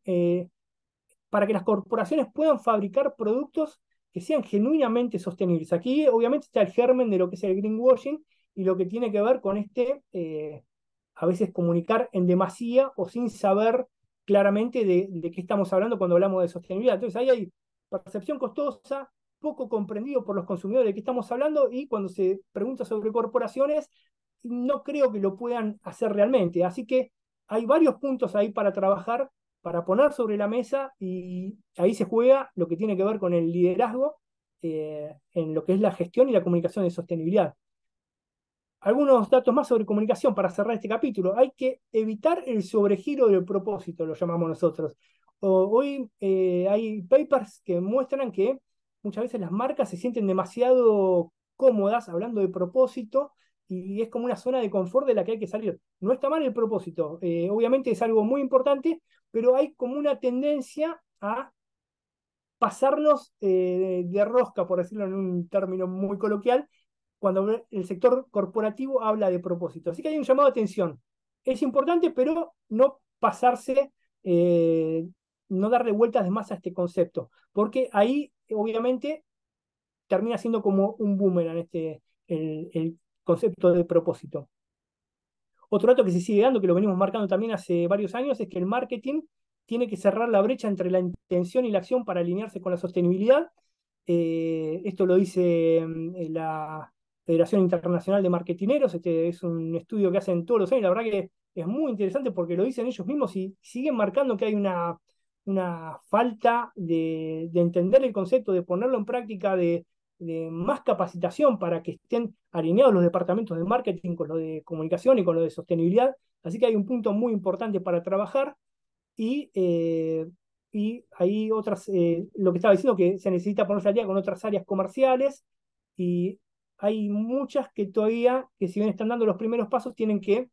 para que las corporaciones puedan fabricar productos que sean genuinamente sostenibles. Aquí obviamente está el germen de lo que es el greenwashing y lo que tiene que ver con a veces comunicar en demasía o sin saber claramente de qué estamos hablando cuando hablamos de sostenibilidad. Entonces ahí hay percepción costosa, poco comprendido por los consumidores de qué estamos hablando, y cuando se pregunta sobre corporaciones, no creo que lo puedan hacer realmente. Así que hay varios puntos ahí para trabajar, para poner sobre la mesa, y ahí se juega lo que tiene que ver con el liderazgo en lo que es la gestión y la comunicación de sostenibilidad. Algunos datos más sobre comunicación para cerrar este capítulo. Hay que evitar el sobregiro del propósito, lo llamamos nosotros. Hoy hay papers que muestran que muchas veces las marcas se sienten demasiado cómodas hablando de propósito y es como una zona de confort de la que hay que salir. No está mal el propósito, obviamente es algo muy importante, pero hay como una tendencia a pasarnos de rosca, por decirlo en un término muy coloquial, cuando el sector corporativo habla de propósito. Así que hay un llamado de atención. Es importante, pero no pasarse, no darle vueltas de más a este concepto, porque ahí obviamente termina siendo como un boomerang el concepto de propósito. Otro dato que se sigue dando, que lo venimos marcando también hace varios años, es que el marketing tiene que cerrar la brecha entre la intención y la acción para alinearse con la sostenibilidad. Esto lo dice la Federación Internacional de Marketineros. Este es un estudio que hacen todos los años. La verdad que es muy interesante porque lo dicen ellos mismos y siguen marcando que hay una falta de entender el concepto, de ponerlo en práctica, de más capacitación para que estén alineados los departamentos de marketing con lo de comunicación y con lo de sostenibilidad. Así que hay un punto muy importante para trabajar. Y hay otras, lo que estaba diciendo, que se necesita ponerse al día con otras áreas comerciales, y hay muchas que todavía, que si bien están dando los primeros pasos, tienen que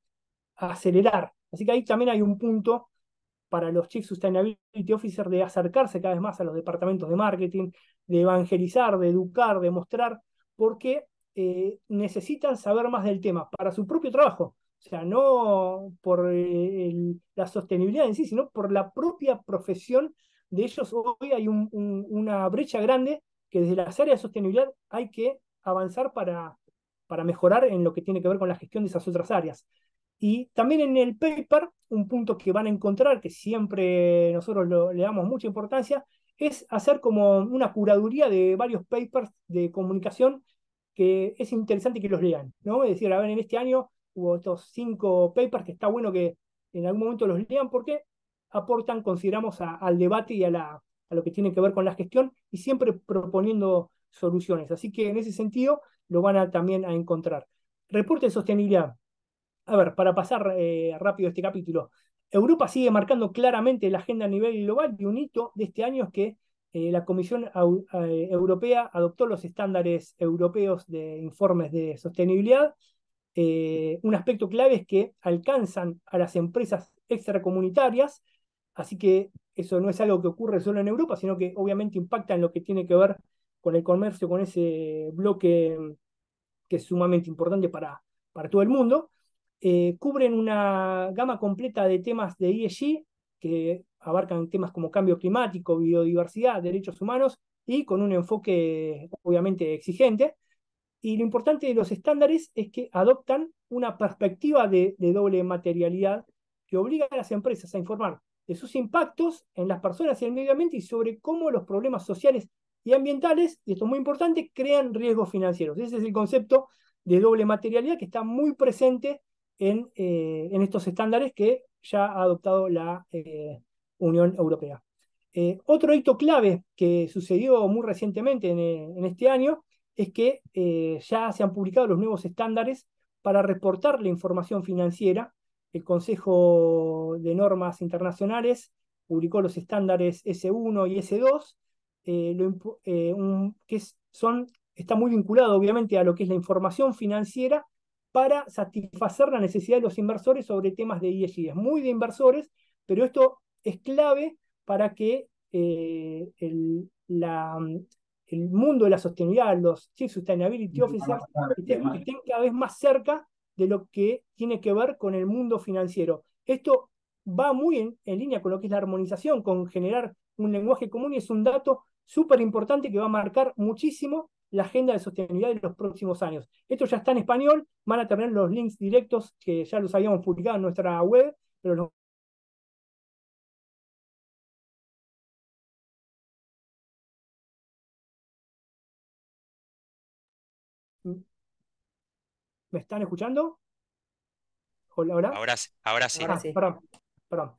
acelerar. Así que ahí también hay un punto para los Chief Sustainability Officer de acercarse cada vez más a los departamentos de marketing, de evangelizar, de educar, de mostrar, porque necesitan saber más del tema para su propio trabajo. O sea, no por la sostenibilidad en sí, sino por la propia profesión de ellos. Hoy hay una brecha grande que desde las áreas de sostenibilidad hay que avanzar para mejorar en lo que tiene que ver con la gestión de esas otras áreas. Y también en el paper, un punto que van a encontrar, que siempre nosotros le damos mucha importancia, es hacer como una curaduría de varios papers de comunicación que es interesante que los lean, ¿no? Es decir, a ver, en este año hubo estos 5 papers que está bueno que en algún momento los lean porque aportan, consideramos, al debate y a lo que tiene que ver con la gestión, y siempre proponiendo soluciones. Así que en ese sentido lo van también a encontrar. Reporte de sostenibilidad. A ver, para pasar rápido este capítulo, Europa sigue marcando claramente la agenda a nivel global, y un hito de este año es que la Comisión Europea adoptó los estándares europeos de informes de sostenibilidad. Un aspecto clave es que alcanzan a las empresas extracomunitarias, así que eso no es algo que ocurre solo en Europa, sino que obviamente impacta en lo que tiene que ver con el comercio, con ese bloque que es sumamente importante para todo el mundo. Cubren una gama completa de temas de ESG que abarcan temas como cambio climático, biodiversidad, derechos humanos, y con un enfoque obviamente exigente. Y lo importante de los estándares es que adoptan una perspectiva de doble materialidad que obliga a las empresas a informar de sus impactos en las personas y el medio ambiente, y sobre cómo los problemas sociales y ambientales, y esto es muy importante, crean riesgos financieros. Ese es el concepto de doble materialidad que está muy presente en estos estándares que ya ha adoptado la Unión Europea. Otro hito clave que sucedió muy recientemente en este año es que ya se han publicado los nuevos estándares para reportar la información financiera. El Consejo de Normas Internacionales publicó los estándares S1 y S2, está muy vinculado obviamente a lo que es la información financiera para satisfacer la necesidad de los inversores sobre temas de ESG. Es muy de inversores, pero esto es clave para que el mundo de la sostenibilidad, los Chief Sustainability Officers, estén cada vez más cerca de lo que tiene que ver con el mundo financiero. Esto va muy en línea con lo que es la armonización, con generar un lenguaje común, y es un dato súper importante que va a marcar muchísimo la agenda de sostenibilidad de los próximos años. Esto ya está en español, van a tener los links directos que ya los habíamos publicado en nuestra web, pero los ¿Me están escuchando? Hola, hola. Ahora sí. Ahora sí. Perdón.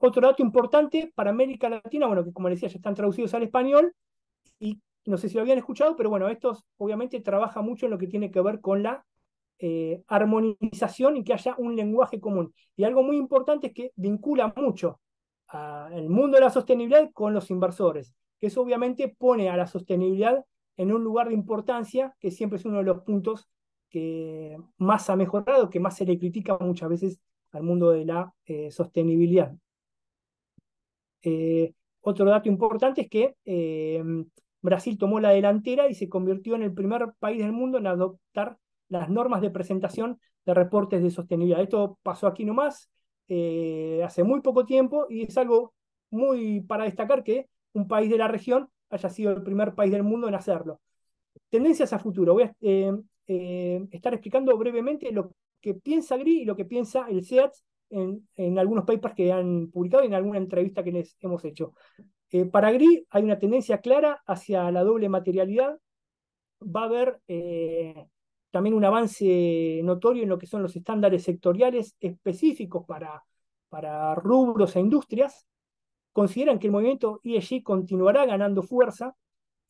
Otro dato importante para América Latina, bueno, que como les decía, ya están traducidos al español, y no sé si lo habían escuchado, pero bueno, estos obviamente trabajan mucho en lo que tiene que ver con la armonización y que haya un lenguaje común. Y algo muy importante es que vincula mucho al mundo de la sostenibilidad con los inversores, que eso obviamente pone a la sostenibilidad en un lugar de importancia, que siempre es uno de los puntos que más ha mejorado, que más se le critica muchas veces al mundo de la sostenibilidad. Otro dato importante es que Brasil tomó la delantera y se convirtió en el primer país del mundo en adoptar las normas de presentación de reportes de sostenibilidad. Esto pasó aquí nomás, hace muy poco tiempo, y es algo muy para destacar que un país de la región haya sido el primer país del mundo en hacerlo. Tendencias a futuro. Voy a estar explicando brevemente lo que piensa GRI y lo que piensa el SEATS en algunos papers que han publicado y en alguna entrevista que les hemos hecho. Para GRI hay una tendencia clara hacia la doble materialidad. Va a haber también un avance notorio en lo que son los estándares sectoriales específicos para rubros e industrias. Consideran que el movimiento ESG continuará ganando fuerza,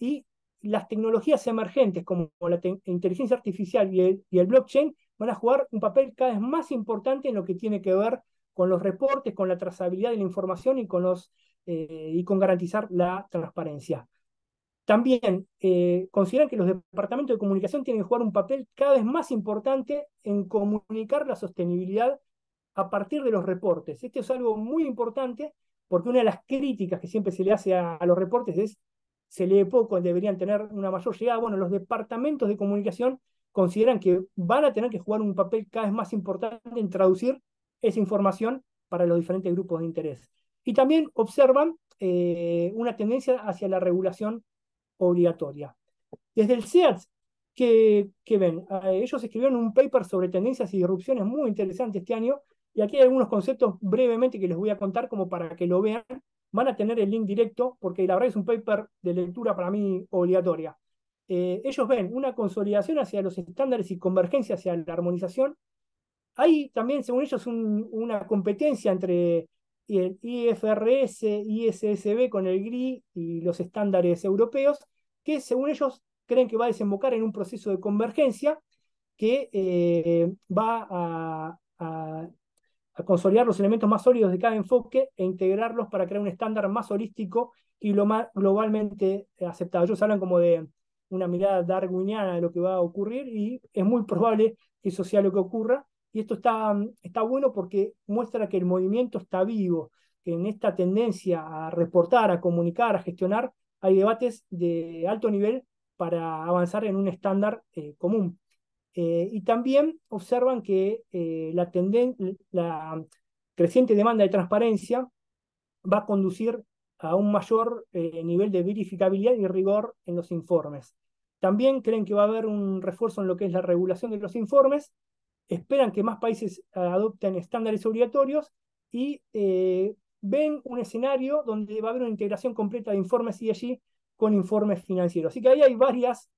y las tecnologías emergentes como la inteligencia artificial y el blockchain van a jugar un papel cada vez más importante en lo que tiene que ver con los reportes, con la trazabilidad de la información y con garantizar la transparencia. También consideran que los departamentos de comunicación tienen que jugar un papel cada vez más importante en comunicar la sostenibilidad a partir de los reportes. Esto es algo muy importante, porque una de las críticas que siempre se le hace a los reportes es: se lee poco, deberían tener una mayor llegada. Bueno, los departamentos de comunicación consideran que van a tener que jugar un papel cada vez más importante en traducir esa información para los diferentes grupos de interés. Y también observan una tendencia hacia la regulación obligatoria. Desde el SEATS, ¿qué ven? Ellos escribieron un paper sobre tendencias y disrupciones muy interesante este año, y aquí hay algunos conceptos brevemente que les voy a contar como para que lo vean. Van a tener el link directo, porque la verdad es un paper de lectura para mí obligatoria. Ellos ven una consolidación hacia los estándares y convergencia hacia la armonización. Hay también, según ellos, una competencia entre el IFRS, ISSB con el GRI y los estándares europeos, que según ellos creen que va a desembocar en un proceso de convergencia que va a consolidar los elementos más sólidos de cada enfoque e integrarlos para crear un estándar más holístico y lo más globalmente aceptado. Ellos hablan como de una mirada darwiniana de lo que va a ocurrir, y es muy probable que eso sea lo que ocurra. Y esto está bueno porque muestra que el movimiento está vivo, que en esta tendencia a reportar, a comunicar, a gestionar, hay debates de alto nivel para avanzar en un estándar común. Y también observan que la creciente demanda de transparencia va a conducir a un mayor nivel de verificabilidad y rigor en los informes. También creen que va a haber un refuerzo en lo que es la regulación de los informes. Esperan que más países adopten estándares obligatorios, y ven un escenario donde va a haber una integración completa de informes ESG con informes financieros. Así que ahí hay varias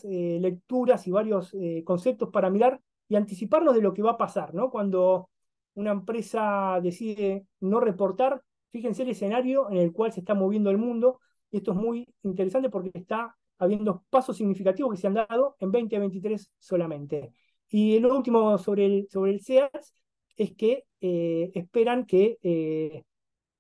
lecturas y varios conceptos para mirar, y anticiparnos de lo que va a pasar, ¿no? Cuando una empresa decide no reportar, fíjense el escenario en el cual se está moviendo el mundo, y esto es muy interesante porque está habiendo pasos significativos que se han dado en 2023 solamente. Y lo último sobre el SEAS es que esperan que,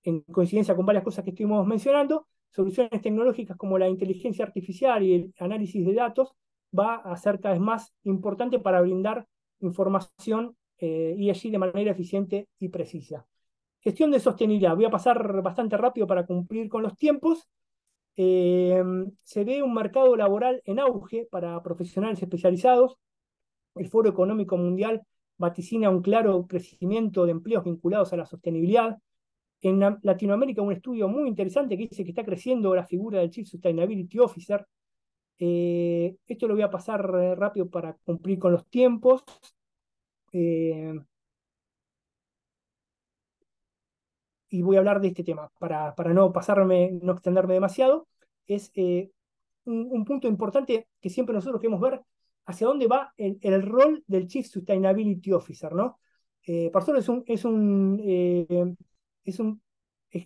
en coincidencia con varias cosas que estuvimos mencionando, soluciones tecnológicas como la inteligencia artificial y el análisis de datos va a ser cada vez más importante para brindar información y allí de manera eficiente y precisa. Gestión de sostenibilidad. Voy a pasar bastante rápido para cumplir con los tiempos. Se ve un mercado laboral en auge para profesionales especializados. El Foro Económico Mundial vaticina un claro crecimiento de empleos vinculados a la sostenibilidad. En Latinoamérica, un estudio muy interesante que dice que está creciendo la figura del Chief Sustainability Officer. Esto lo voy a pasar rápido para cumplir con los tiempos. Y voy a hablar de este tema para no no extenderme demasiado. Es un punto importante que siempre nosotros queremos ver hacia dónde va el rol del Chief Sustainability Officer, ¿no? Para nosotros es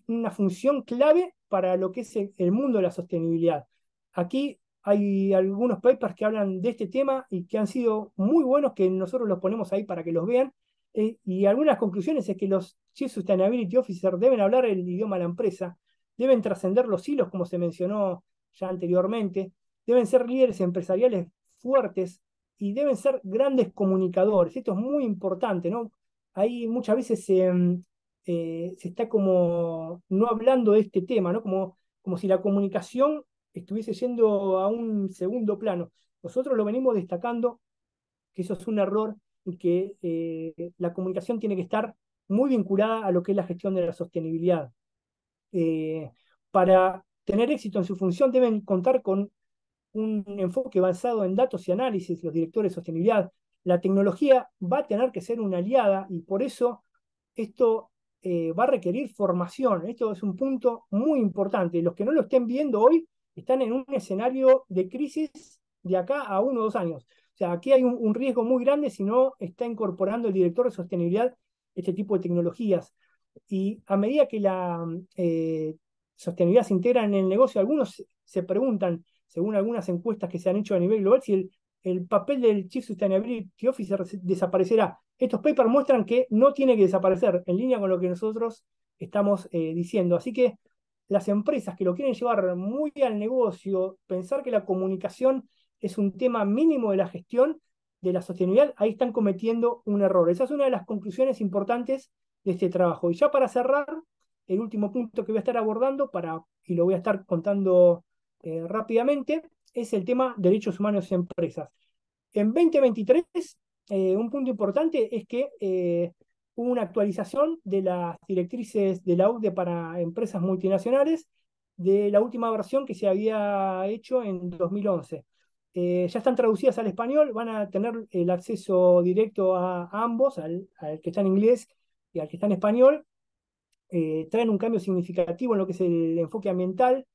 una función clave para lo que es el mundo de la sostenibilidad. Aquí hay algunos papers que hablan de este tema y que han sido muy buenos, que nosotros los ponemos ahí para que los vean. Y algunas conclusiones es que los Chief Sustainability Officers deben hablar el idioma de la empresa, deben trascender los hilos, como se mencionó ya anteriormente, deben ser líderes empresariales fuertes y deben ser grandes comunicadores. Esto es muy importante, ¿no? Ahí muchas veces se está como no hablando de este tema, ¿no? Como si la comunicación estuviese yendo a un segundo plano. Nosotros lo venimos destacando, que eso es un error y que la comunicación tiene que estar muy vinculada a lo que es la gestión de la sostenibilidad. Para tener éxito en su función deben contar con un enfoque basado en datos y análisis, los directores de sostenibilidad. La tecnología va a tener que ser una aliada y por eso esto va a requerir formación. Esto es un punto muy importante. Los que no lo estén viendo hoy están en un escenario de crisis de acá a 1 o 2 años. O sea, aquí hay un riesgo muy grande si no está incorporando el director de sostenibilidad este tipo de tecnologías. Y a medida que la sostenibilidad se integra en el negocio, algunos se preguntan, según algunas encuestas que se han hecho a nivel global, si el papel del Chief Sustainability Officer desaparecerá. Estos papers muestran que no tiene que desaparecer, en línea con lo que nosotros estamos diciendo. Así que las empresas que lo quieren llevar muy al negocio, pensar que la comunicación es un tema mínimo de la gestión de la sostenibilidad, ahí están cometiendo un error. Esa es una de las conclusiones importantes de este trabajo. Y ya para cerrar, el último punto que voy a estar abordando, y lo voy a estar contando rápidamente, es el tema derechos humanos en empresas. En 2023, un punto importante es que hubo una actualización de las directrices de la OCDE para empresas multinacionales, de la última versión que se había hecho en 2011. Ya están traducidas al español, van a tener el acceso directo a ambos, al que está en inglés y al que está en español. Traen un cambio significativo en lo que es el enfoque ambiental,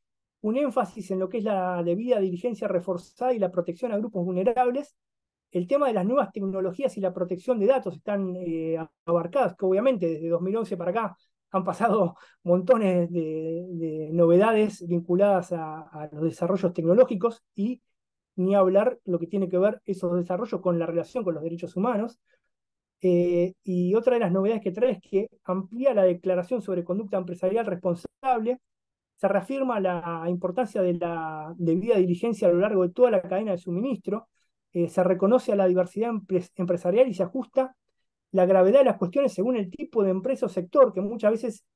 un énfasis en lo que es la debida diligencia reforzada y la protección a grupos vulnerables. El tema de las nuevas tecnologías y la protección de datos están abarcadas, que obviamente desde 2011 para acá han pasado montones de novedades vinculadas a los desarrollos tecnológicos, y ni hablar lo que tiene que ver esos desarrollos con la relación con los derechos humanos. Y otra de las novedades que trae es que amplía la declaración sobre conducta empresarial responsable, se reafirma la importancia de la debida diligencia a lo largo de toda la cadena de suministro, se reconoce a la diversidad empresarial y se ajusta la gravedad de las cuestiones según el tipo de empresa o sector, que muchas veces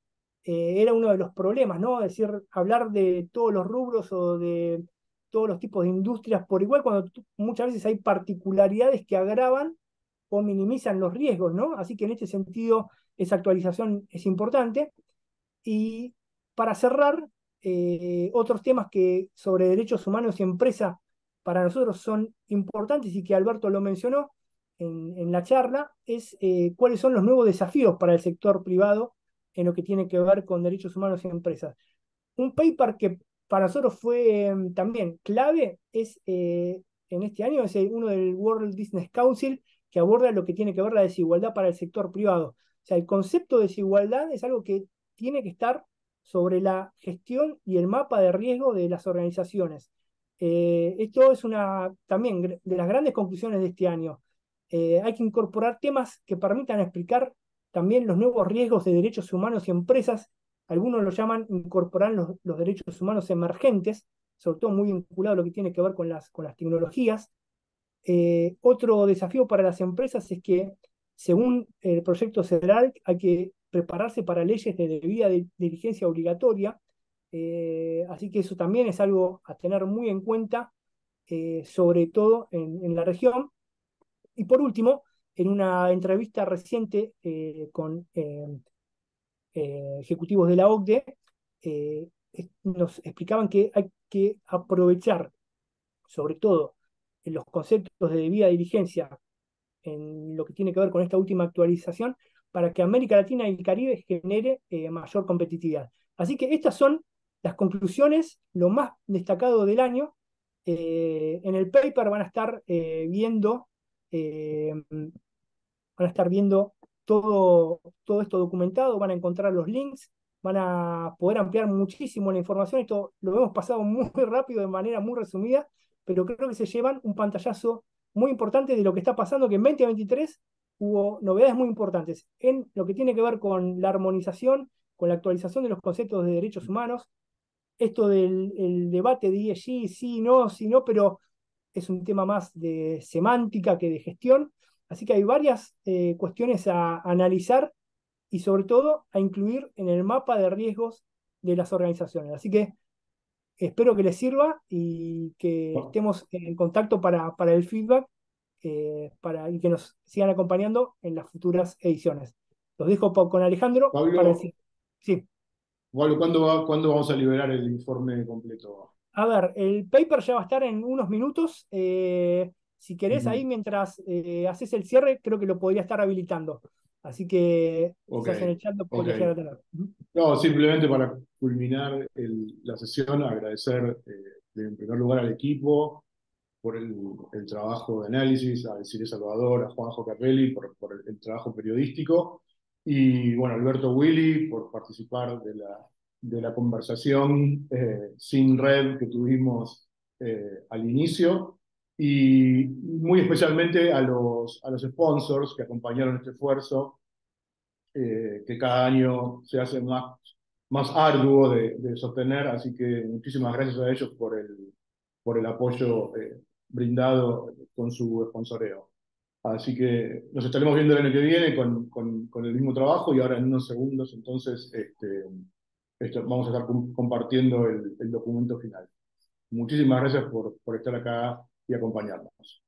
era uno de los problemas, ¿no? Es decir, hablar de todos los rubros o de todos los tipos de industrias por igual, cuando muchas veces hay particularidades que agravan o minimizan los riesgos, ¿no? Así que en este sentido esa actualización es importante. Y para cerrar, otros temas que sobre derechos humanos y empresa para nosotros son importantes y que Alberto lo mencionó en la charla, es cuáles son los nuevos desafíos para el sector privado en lo que tiene que ver con derechos humanos y empresas. Un paper que para nosotros fue también clave es en este año, es uno del World Business Council, que aborda lo que tiene que ver la desigualdad para el sector privado. O sea, el concepto de desigualdad es algo que tiene que estar sobre la gestión y el mapa de riesgo de las organizaciones. Esto es también de las grandes conclusiones de este año. Hay que incorporar temas que permitan explicar también los nuevos riesgos de derechos humanos y empresas. Algunos lo llaman incorporar los derechos humanos emergentes, sobre todo muy vinculado a lo que tiene que ver con las tecnologías. Otro desafío para las empresas es que, según el proyecto CEDRAL, hay que prepararse para leyes de debida diligencia obligatoria. Así que eso también es algo a tener muy en cuenta, sobre todo en la región. Y por último, en una entrevista reciente con ejecutivos de la OCDE, nos explicaban que hay que aprovechar, sobre todo en los conceptos de debida diligencia, en lo que tiene que ver con esta última actualización, para que América Latina y el Caribe genere mayor competitividad. Así que estas son las conclusiones, lo más destacado del año. En el paper van a estar viendo todo esto documentado, van a encontrar los links, van a poder ampliar muchísimo la información. Esto lo hemos pasado muy rápido, de manera muy resumida, pero creo que se llevan un pantallazo muy importante de lo que está pasando, que en 2023 hubo novedades muy importantes en lo que tiene que ver con la armonización, con la actualización de los conceptos de derechos humanos. Esto del el debate de ESG, sí, no, pero es un tema más de semántica que de gestión. Así que hay varias cuestiones a analizar y sobre todo a incluir en el mapa de riesgos de las organizaciones. Así que espero que les sirva y que estemos en contacto para el feedback, y que nos sigan acompañando en las futuras ediciones. Los dejo con Alejandro para Pablo, decir. Sí. Pablo, ¿cuándo vamos a liberar el informe completo? A ver, el paper ya va a estar en unos minutos. Si querés, ahí mientras haces el cierre, creo que lo podría estar habilitando. Así que Ok, quizás en el chat lo ok. podría llegar a tener. No, simplemente para culminar la sesión, agradecer en primer lugar al equipo por el trabajo de análisis, a Cecilia Salvador, a Juanjo Capelli por el trabajo periodístico, y bueno, Alberto Willy por participar de la conversación sin red que tuvimos al inicio, y muy especialmente a los sponsors que acompañaron este esfuerzo, que cada año se hace más arduo de sostener, así que muchísimas gracias a ellos por el apoyo brindado con su sponsoreo. Así que nos estaremos viendo el año que viene con el mismo trabajo, y ahora en unos segundos entonces vamos a estar compartiendo el documento final. Muchísimas gracias por estar acá y acompañarnos.